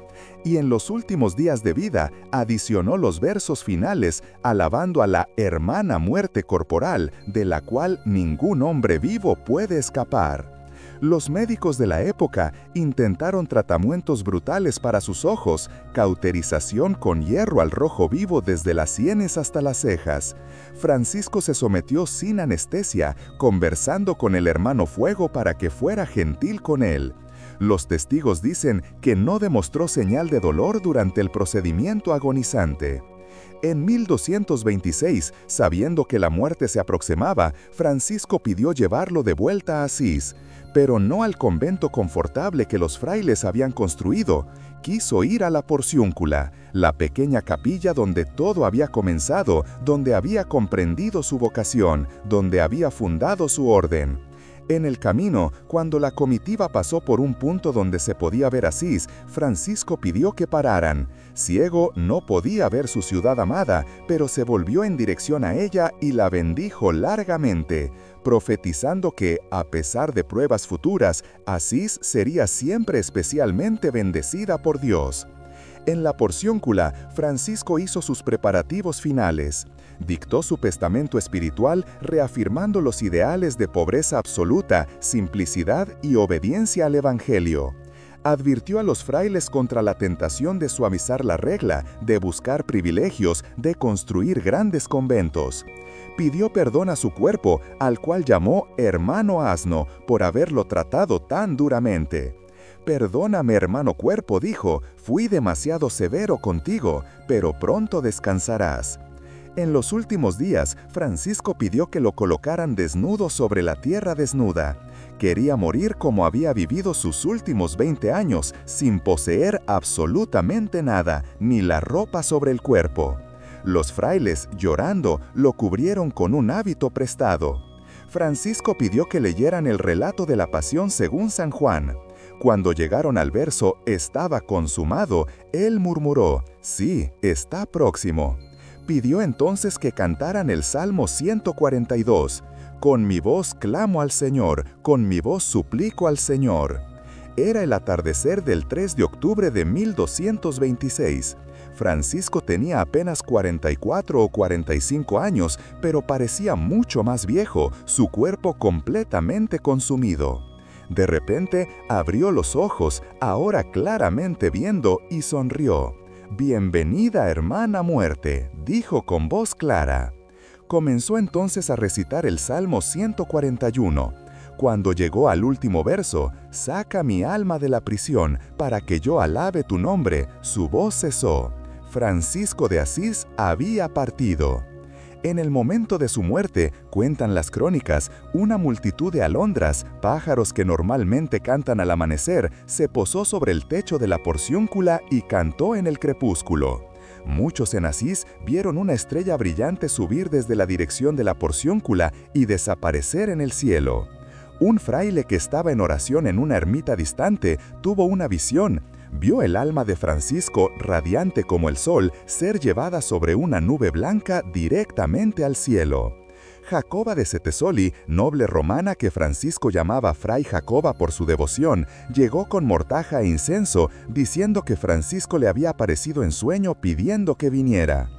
Y en los últimos días de vida, adicionó los versos finales, alabando a la hermana muerte corporal, de la cual ningún hombre vivo puede escapar. Los médicos de la época intentaron tratamientos brutales para sus ojos, cauterización con hierro al rojo vivo desde las sienes hasta las cejas. Francisco se sometió sin anestesia, conversando con el hermano Fuego para que fuera gentil con él. Los testigos dicen que no demostró señal de dolor durante el procedimiento agonizante. En 1226, sabiendo que la muerte se aproximaba, Francisco pidió llevarlo de vuelta a Asís, pero no al convento confortable que los frailes habían construido. Quiso ir a la Porciúncula, la pequeña capilla donde todo había comenzado, donde había comprendido su vocación, donde había fundado su orden. En el camino, cuando la comitiva pasó por un punto donde se podía ver Asís, Francisco pidió que pararan. Ciego, no podía ver su ciudad amada, pero se volvió en dirección a ella y la bendijo largamente, profetizando que, a pesar de pruebas futuras, Asís sería siempre especialmente bendecida por Dios. En la Porciúncula, Francisco hizo sus preparativos finales. Dictó su testamento espiritual reafirmando los ideales de pobreza absoluta, simplicidad y obediencia al Evangelio. Advirtió a los frailes contra la tentación de suavizar la regla, de buscar privilegios, de construir grandes conventos. Pidió perdón a su cuerpo, al cual llamó hermano asno, por haberlo tratado tan duramente. «Perdóname, hermano cuerpo», dijo, «fui demasiado severo contigo, pero pronto descansarás». En los últimos días, Francisco pidió que lo colocaran desnudo sobre la tierra desnuda. Quería morir como había vivido sus últimos 20 años, sin poseer absolutamente nada, ni la ropa sobre el cuerpo. Los frailes, llorando, lo cubrieron con un hábito prestado. Francisco pidió que leyeran el relato de la Pasión según San Juan. Cuando llegaron al verso «estaba consumado», él murmuró «sí, está próximo». Pidió entonces que cantaran el Salmo 142. «Con mi voz clamo al Señor, con mi voz suplico al Señor». Era el atardecer del 3 de octubre de 1226. Francisco tenía apenas 44 o 45 años, pero parecía mucho más viejo, su cuerpo completamente consumido. De repente abrió los ojos, ahora claramente viendo, y sonrió. «Bienvenida, hermana muerte», dijo con voz clara. Comenzó entonces a recitar el Salmo 141. Cuando llegó al último verso, «saca mi alma de la prisión, para que yo alabe tu nombre», su voz cesó. Francisco de Asís había partido. En el momento de su muerte, cuentan las crónicas, una multitud de alondras, pájaros que normalmente cantan al amanecer, se posó sobre el techo de la porciúncula y cantó en el crepúsculo. Muchos en Asís vieron una estrella brillante subir desde la dirección de la porciúncula y desaparecer en el cielo. Un fraile que estaba en oración en una ermita distante tuvo una visión. Vio el alma de Francisco, radiante como el sol, ser llevada sobre una nube blanca directamente al cielo. Jacoba de Setesoli, noble romana que Francisco llamaba Fray Jacoba por su devoción, llegó con mortaja e incienso, diciendo que Francisco le había aparecido en sueño pidiendo que viniera.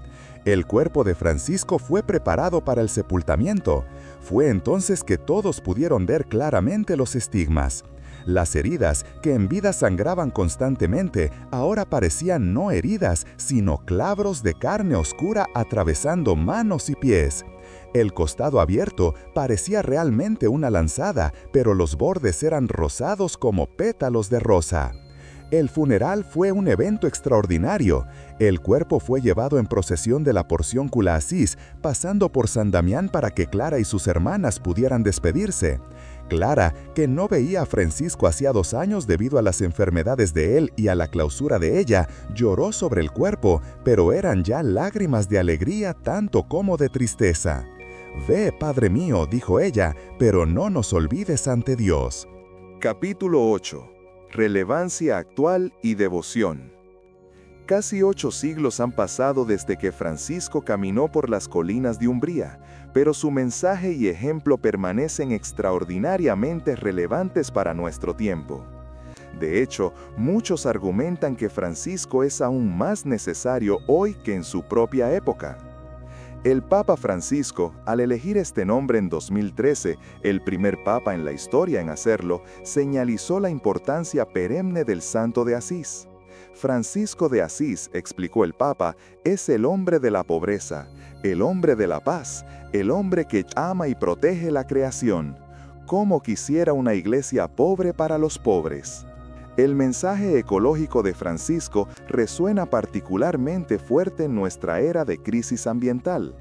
El cuerpo de Francisco fue preparado para el sepultamiento. Fue entonces que todos pudieron ver claramente los estigmas. Las heridas, que en vida sangraban constantemente, ahora parecían no heridas, sino clavos de carne oscura atravesando manos y pies. El costado abierto parecía realmente una lanzada, pero los bordes eran rosados como pétalos de rosa. El funeral fue un evento extraordinario. El cuerpo fue llevado en procesión de la Porciúncula a Asís, pasando por San Damián para que Clara y sus hermanas pudieran despedirse. Clara, que no veía a Francisco hacía 2 años debido a las enfermedades de él y a la clausura de ella, lloró sobre el cuerpo, pero eran ya lágrimas de alegría tanto como de tristeza. «Ve, Padre mío», dijo ella, «pero no nos olvides ante Dios». Capítulo 8. Relevancia actual y devoción. Casi 8 siglos han pasado desde que Francisco caminó por las colinas de Umbría, pero su mensaje y ejemplo permanecen extraordinariamente relevantes para nuestro tiempo. De hecho, muchos argumentan que Francisco es aún más necesario hoy que en su propia época. El Papa Francisco, al elegir este nombre en 2013, el primer papa en la historia en hacerlo, señalizó la importancia perenne del Santo de Asís. Francisco de Asís, explicó el Papa, es el hombre de la pobreza, el hombre de la paz, el hombre que ama y protege la creación. ¿Cómo quisiera una iglesia pobre para los pobres? El mensaje ecológico de Francisco resuena particularmente fuerte en nuestra era de crisis ambiental.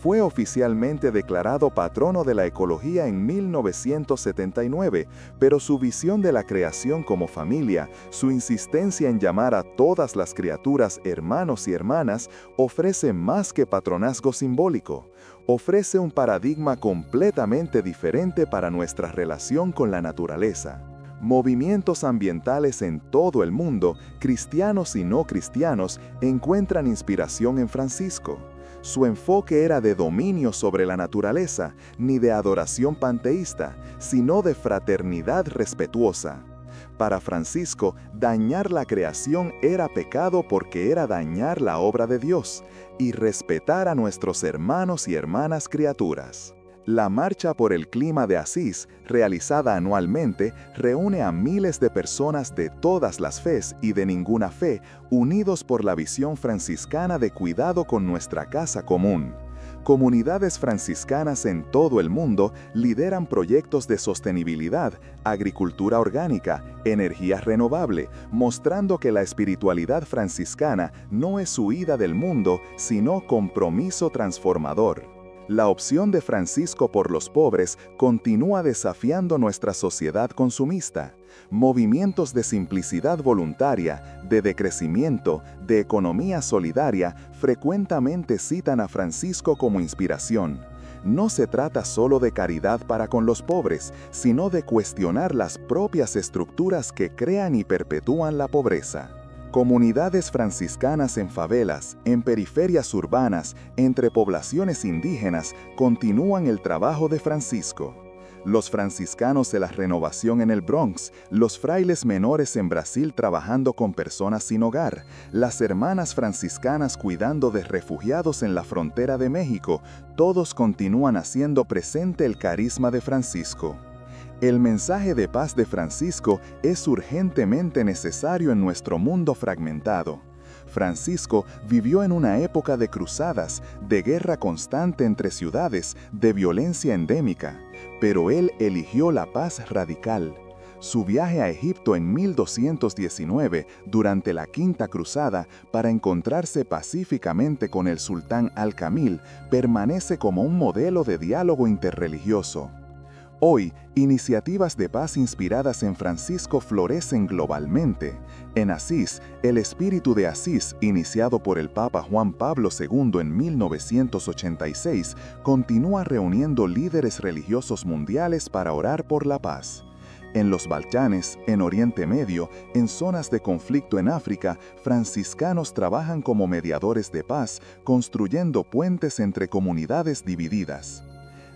Fue oficialmente declarado patrono de la ecología en 1979, pero su visión de la creación como familia, su insistencia en llamar a todas las criaturas hermanos y hermanas, ofrece más que patronazgo simbólico. Ofrece un paradigma completamente diferente para nuestra relación con la naturaleza. Movimientos ambientales en todo el mundo, cristianos y no cristianos, encuentran inspiración en Francisco. Su enfoque era de dominio sobre la naturaleza, ni de adoración panteísta, sino de fraternidad respetuosa. Para Francisco, dañar la creación era pecado porque era dañar la obra de Dios, y respetar a nuestros hermanos y hermanas criaturas. La Marcha por el Clima de Asís, realizada anualmente, reúne a miles de personas de todas las fes y de ninguna fe, unidos por la visión franciscana de cuidado con nuestra casa común. Comunidades franciscanas en todo el mundo lideran proyectos de sostenibilidad, agricultura orgánica, energía renovable, mostrando que la espiritualidad franciscana no es huida del mundo, sino compromiso transformador. La opción de Francisco por los pobres continúa desafiando nuestra sociedad consumista. Movimientos de simplicidad voluntaria, de decrecimiento, de economía solidaria, frecuentemente citan a Francisco como inspiración. No se trata solo de caridad para con los pobres, sino de cuestionar las propias estructuras que crean y perpetúan la pobreza. Comunidades franciscanas en favelas, en periferias urbanas, entre poblaciones indígenas, continúan el trabajo de Francisco. Los franciscanos de la renovación en el Bronx, los frailes menores en Brasil trabajando con personas sin hogar, las hermanas franciscanas cuidando de refugiados en la frontera de México, todos continúan haciendo presente el carisma de Francisco. El mensaje de paz de Francisco es urgentemente necesario en nuestro mundo fragmentado. Francisco vivió en una época de cruzadas, de guerra constante entre ciudades, de violencia endémica, pero él eligió la paz radical. Su viaje a Egipto en 1219, durante la Quinta Cruzada, para encontrarse pacíficamente con el sultán Al-Kamil, permanece como un modelo de diálogo interreligioso. Hoy, iniciativas de paz inspiradas en Francisco florecen globalmente. En Asís, el espíritu de Asís, iniciado por el Papa Juan Pablo II en 1986, continúa reuniendo líderes religiosos mundiales para orar por la paz. En los Balcanes, en Oriente Medio, en zonas de conflicto en África, franciscanos trabajan como mediadores de paz, construyendo puentes entre comunidades divididas.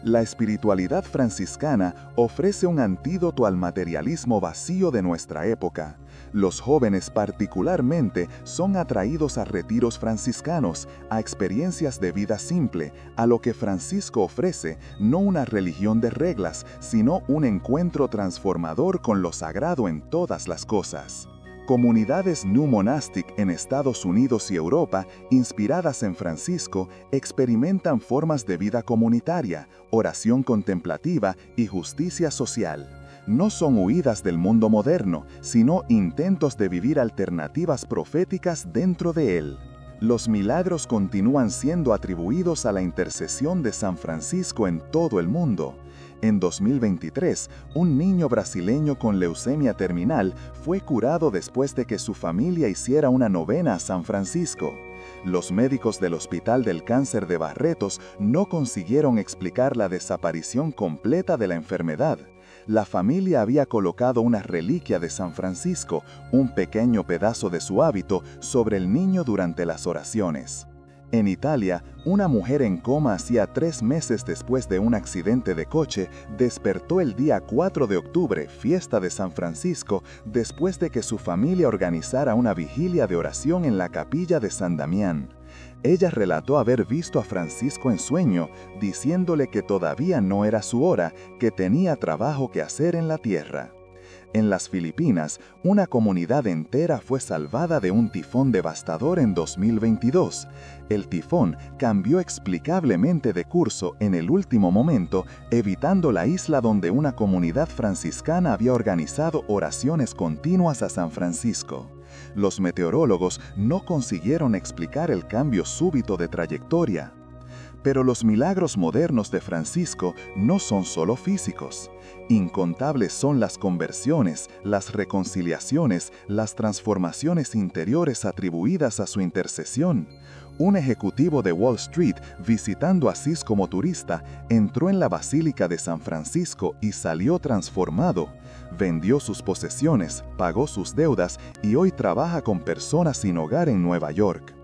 La espiritualidad franciscana ofrece un antídoto al materialismo vacío de nuestra época. Los jóvenes particularmente son atraídos a retiros franciscanos, a experiencias de vida simple, a lo que Francisco ofrece, no una religión de reglas, sino un encuentro transformador con lo sagrado en todas las cosas. Comunidades New Monastic en Estados Unidos y Europa, inspiradas en Francisco, experimentan formas de vida comunitaria, oración contemplativa y justicia social. No son huidas del mundo moderno, sino intentos de vivir alternativas proféticas dentro de él. Los milagros continúan siendo atribuidos a la intercesión de San Francisco en todo el mundo. En 2023, un niño brasileño con leucemia terminal fue curado después de que su familia hiciera una novena a San Francisco. Los médicos del Hospital del Cáncer de Barretos no consiguieron explicar la desaparición completa de la enfermedad. La familia había colocado una reliquia de San Francisco, un pequeño pedazo de su hábito, sobre el niño durante las oraciones. En Italia, una mujer en coma hacía 3 meses después de un accidente de coche despertó el día 4 de octubre, fiesta de San Francisco, después de que su familia organizara una vigilia de oración en la capilla de San Damián. Ella relató haber visto a Francisco en sueño, diciéndole que todavía no era su hora, que tenía trabajo que hacer en la tierra. En las Filipinas, una comunidad entera fue salvada de un tifón devastador en 2022. El tifón cambió explicablemente de curso en el último momento, evitando la isla donde una comunidad franciscana había organizado oraciones continuas a San Francisco. Los meteorólogos no consiguieron explicar el cambio súbito de trayectoria. Pero los milagros modernos de Francisco no son solo físicos. Incontables son las conversiones, las reconciliaciones, las transformaciones interiores atribuidas a su intercesión. Un ejecutivo de Wall Street, visitando Asís como turista, entró en la Basílica de San Francisco y salió transformado. Vendió sus posesiones, pagó sus deudas y hoy trabaja con personas sin hogar en Nueva York.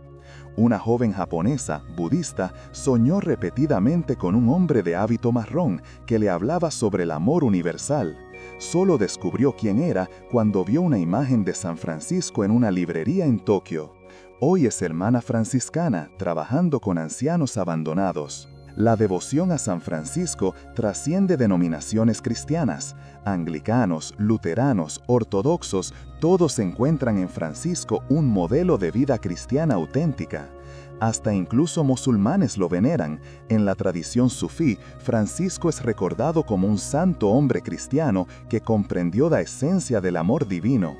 Una joven japonesa, budista, soñó repetidamente con un hombre de hábito marrón que le hablaba sobre el amor universal. Solo descubrió quién era cuando vio una imagen de San Francisco en una librería en Tokio. Hoy es hermana franciscana, trabajando con ancianos abandonados. La devoción a San Francisco trasciende denominaciones cristianas. Anglicanos, luteranos, ortodoxos, todos encuentran en Francisco un modelo de vida cristiana auténtica. Hasta incluso musulmanes lo veneran. En la tradición sufí, Francisco es recordado como un santo hombre cristiano que comprendió la esencia del amor divino.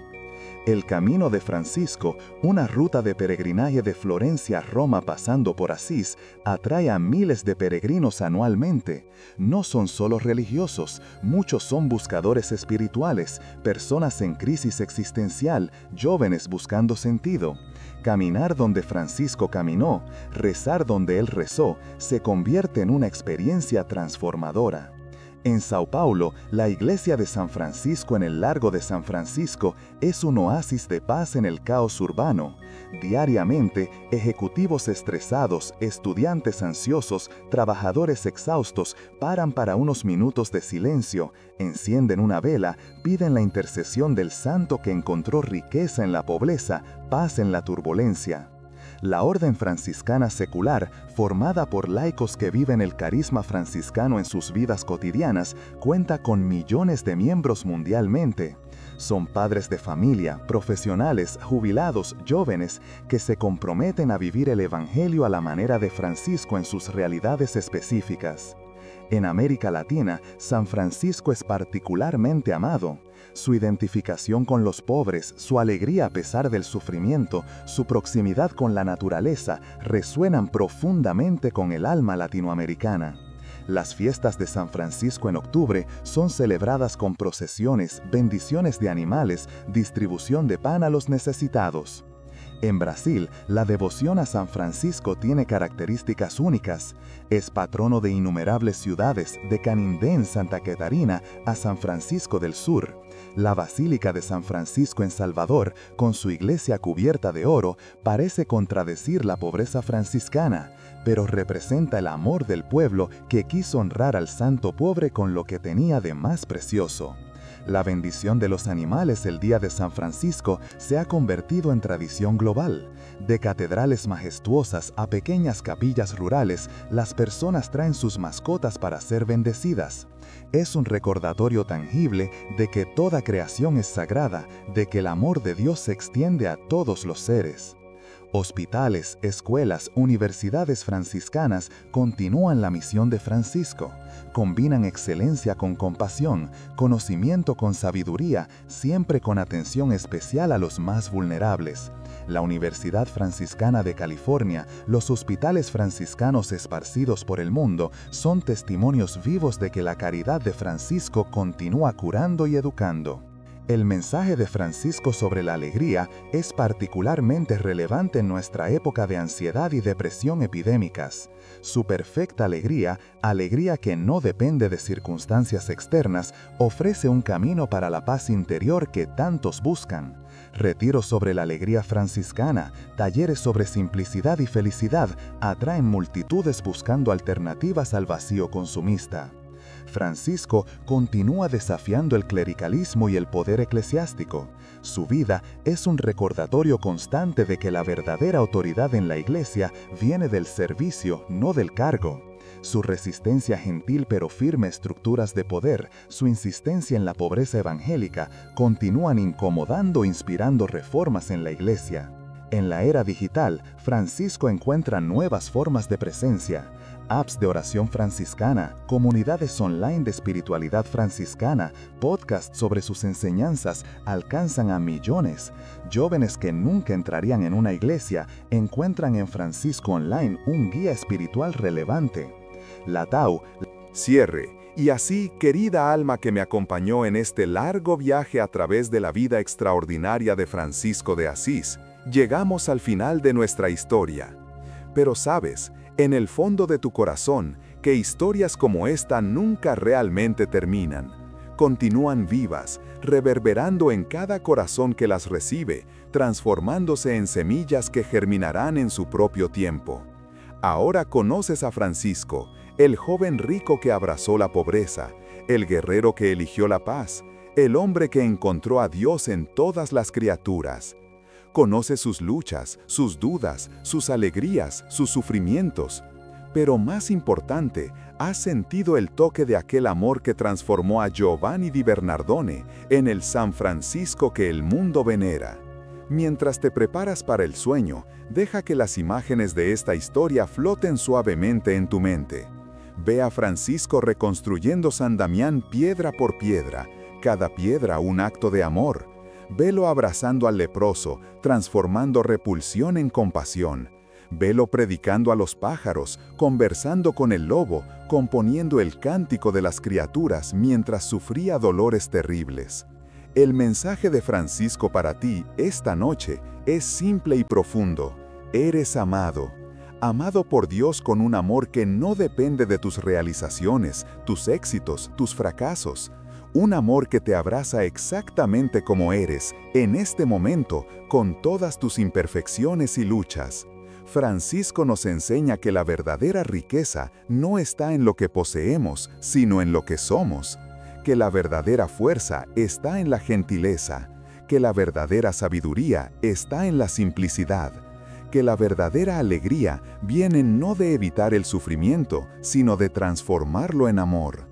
El Camino de Francisco, una ruta de peregrinaje de Florencia a Roma pasando por Asís, atrae a miles de peregrinos anualmente. No son solo religiosos, muchos son buscadores espirituales, personas en crisis existencial, jóvenes buscando sentido. Caminar donde Francisco caminó, rezar donde él rezó, se convierte en una experiencia transformadora. En Sao Paulo, la iglesia de San Francisco en el Largo de San Francisco es un oasis de paz en el caos urbano. Diariamente, ejecutivos estresados, estudiantes ansiosos, trabajadores exhaustos paran para unos minutos de silencio, encienden una vela, piden la intercesión del santo que encontró riqueza en la pobreza, paz en la turbulencia. La orden franciscana secular, formada por laicos que viven el carisma franciscano en sus vidas cotidianas, cuenta con millones de miembros mundialmente. Son padres de familia, profesionales, jubilados, jóvenes, que se comprometen a vivir el Evangelio a la manera de Francisco en sus realidades específicas. En América Latina, San Francisco es particularmente amado. Su identificación con los pobres, su alegría a pesar del sufrimiento, su proximidad con la naturaleza, resuenan profundamente con el alma latinoamericana. Las fiestas de San Francisco en octubre son celebradas con procesiones, bendiciones de animales, distribución de pan a los necesitados. En Brasil, la devoción a San Francisco tiene características únicas. Es patrono de innumerables ciudades, de Canindé en Santa Catarina a San Francisco del Sur. La Basílica de San Francisco en Salvador, con su iglesia cubierta de oro, parece contradecir la pobreza franciscana, pero representa el amor del pueblo que quiso honrar al santo pobre con lo que tenía de más precioso. La bendición de los animales el día de San Francisco se ha convertido en tradición global. De catedrales majestuosas a pequeñas capillas rurales, las personas traen sus mascotas para ser bendecidas. Es un recordatorio tangible de que toda creación es sagrada, de que el amor de Dios se extiende a todos los seres. Hospitales, escuelas, universidades franciscanas continúan la misión de Francisco. Combinan excelencia con compasión, conocimiento con sabiduría, siempre con atención especial a los más vulnerables. La Universidad Franciscana de California, los hospitales franciscanos esparcidos por el mundo, son testimonios vivos de que la caridad de Francisco continúa curando y educando. El mensaje de Francisco sobre la alegría es particularmente relevante en nuestra época de ansiedad y depresión epidémicas. Su perfecta alegría, alegría que no depende de circunstancias externas, ofrece un camino para la paz interior que tantos buscan. Retiros sobre la alegría franciscana, talleres sobre simplicidad y felicidad atraen multitudes buscando alternativas al vacío consumista. Francisco continúa desafiando el clericalismo y el poder eclesiástico. Su vida es un recordatorio constante de que la verdadera autoridad en la Iglesia viene del servicio, no del cargo. Su resistencia a gentil pero firme estructuras de poder, su insistencia en la pobreza evangélica, continúan incomodando e inspirando reformas en la Iglesia. En la era digital, Francisco encuentra nuevas formas de presencia. Apps de oración franciscana, comunidades online de espiritualidad franciscana, podcasts sobre sus enseñanzas alcanzan a millones. Jóvenes que nunca entrarían en una iglesia encuentran en Francisco Online un guía espiritual relevante. La TAU. Cierre. Y así, querida alma que me acompañó en este largo viaje a través de la vida extraordinaria de Francisco de Asís, llegamos al final de nuestra historia. Pero sabes, en el fondo de tu corazón, que historias como esta nunca realmente terminan. Continúan vivas, reverberando en cada corazón que las recibe, transformándose en semillas que germinarán en su propio tiempo. Ahora conoces a Francisco, el joven rico que abrazó la pobreza, el guerrero que eligió la paz, el hombre que encontró a Dios en todas las criaturas. Conoce sus luchas, sus dudas, sus alegrías, sus sufrimientos. Pero más importante, has sentido el toque de aquel amor que transformó a Giovanni di Bernardone en el San Francisco que el mundo venera. Mientras te preparas para el sueño, deja que las imágenes de esta historia floten suavemente en tu mente. Ve a Francisco reconstruyendo San Damián piedra por piedra, cada piedra un acto de amor. Velo abrazando al leproso, transformando repulsión en compasión. Velo predicando a los pájaros, conversando con el lobo, componiendo el cántico de las criaturas mientras sufría dolores terribles. El mensaje de Francisco para ti esta noche es simple y profundo. Eres amado. Amado por Dios con un amor que no depende de tus realizaciones, tus éxitos, tus fracasos. Un amor que te abraza exactamente como eres, en este momento, con todas tus imperfecciones y luchas. Francisco nos enseña que la verdadera riqueza no está en lo que poseemos, sino en lo que somos. Que la verdadera fuerza está en la gentileza. Que la verdadera sabiduría está en la simplicidad. Que la verdadera alegría viene no de evitar el sufrimiento, sino de transformarlo en amor.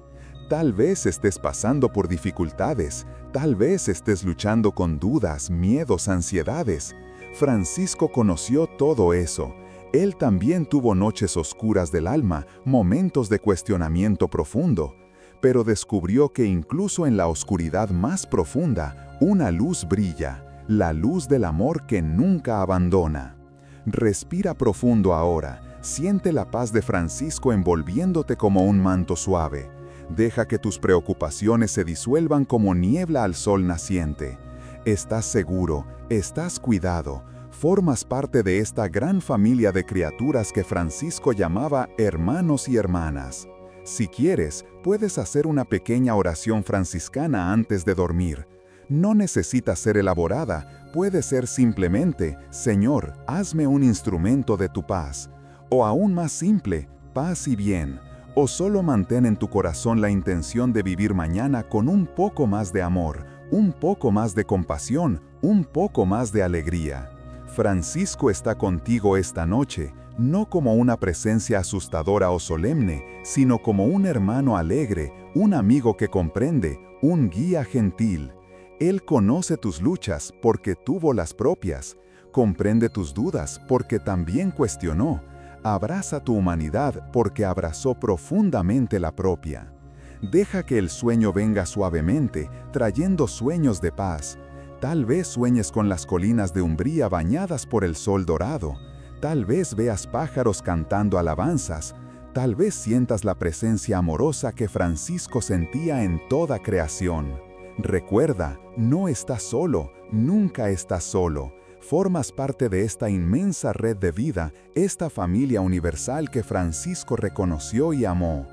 Tal vez estés pasando por dificultades, tal vez estés luchando con dudas, miedos, ansiedades. Francisco conoció todo eso. Él también tuvo noches oscuras del alma, momentos de cuestionamiento profundo, pero descubrió que incluso en la oscuridad más profunda, una luz brilla, la luz del amor que nunca abandona. Respira profundo ahora, siente la paz de Francisco envolviéndote como un manto suave. Deja que tus preocupaciones se disuelvan como niebla al sol naciente. Estás seguro, estás cuidado, formas parte de esta gran familia de criaturas que Francisco llamaba hermanos y hermanas. Si quieres, puedes hacer una pequeña oración franciscana antes de dormir. No necesita ser elaborada, puede ser simplemente, Señor, hazme un instrumento de tu paz. O aún más simple, paz y bien. O solo mantén en tu corazón la intención de vivir mañana con un poco más de amor, un poco más de compasión, un poco más de alegría. Francisco está contigo esta noche, no como una presencia asustadora o solemne, sino como un hermano alegre, un amigo que comprende, un guía gentil. Él conoce tus luchas porque tuvo las propias, comprende tus dudas porque también cuestionó, abraza tu humanidad porque abrazó profundamente la propia. Deja que el sueño venga suavemente, trayendo sueños de paz. Tal vez sueñes con las colinas de Umbría bañadas por el sol dorado. Tal vez veas pájaros cantando alabanzas. Tal vez sientas la presencia amorosa que Francisco sentía en toda creación. Recuerda, no estás solo, nunca estás solo. Formas parte de esta inmensa red de vida, esta familia universal que Francisco reconoció y amó.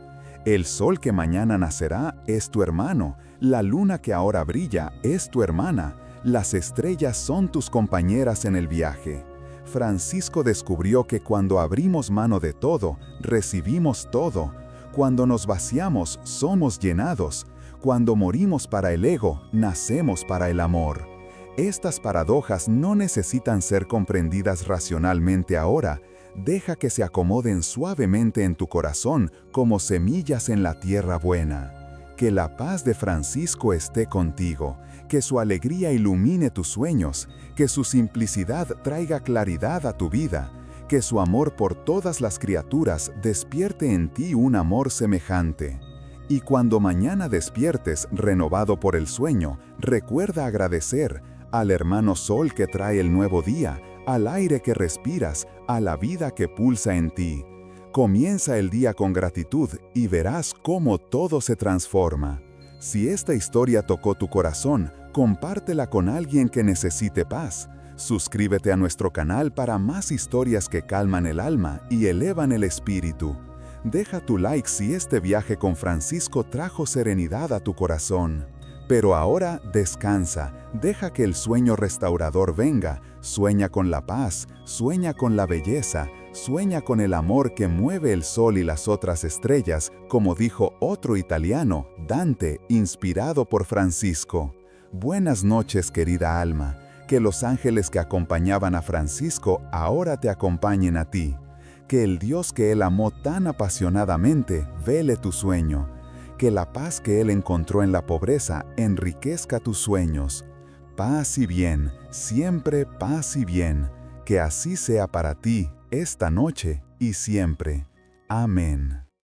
El sol que mañana nacerá es tu hermano, la luna que ahora brilla es tu hermana, las estrellas son tus compañeras en el viaje. Francisco descubrió que cuando abrimos mano de todo, recibimos todo. Cuando nos vaciamos, somos llenados. Cuando morimos para el ego, nacemos para el amor. Estas paradojas no necesitan ser comprendidas racionalmente ahora. Deja que se acomoden suavemente en tu corazón como semillas en la tierra buena. Que la paz de Francisco esté contigo, que su alegría ilumine tus sueños, que su simplicidad traiga claridad a tu vida, que su amor por todas las criaturas despierte en ti un amor semejante. Y cuando mañana despiertes renovado por el sueño, recuerda agradecer al hermano sol que trae el nuevo día, al aire que respiras, a la vida que pulsa en ti. Comienza el día con gratitud y verás cómo todo se transforma. Si esta historia tocó tu corazón, compártela con alguien que necesite paz. Suscríbete a nuestro canal para más historias que calman el alma y elevan el espíritu. Deja tu like si este viaje con Francisco trajo serenidad a tu corazón. Pero ahora descansa, deja que el sueño restaurador venga, sueña con la paz, sueña con la belleza, sueña con el amor que mueve el sol y las otras estrellas, como dijo otro italiano, Dante, inspirado por Francisco. Buenas noches, querida alma, que los ángeles que acompañaban a Francisco ahora te acompañen a ti. Que el Dios que él amó tan apasionadamente vele tu sueño. Que la paz que él encontró en la pobreza enriquezca tus sueños. Paz y bien, siempre paz y bien. Que así sea para ti, esta noche y siempre. Amén.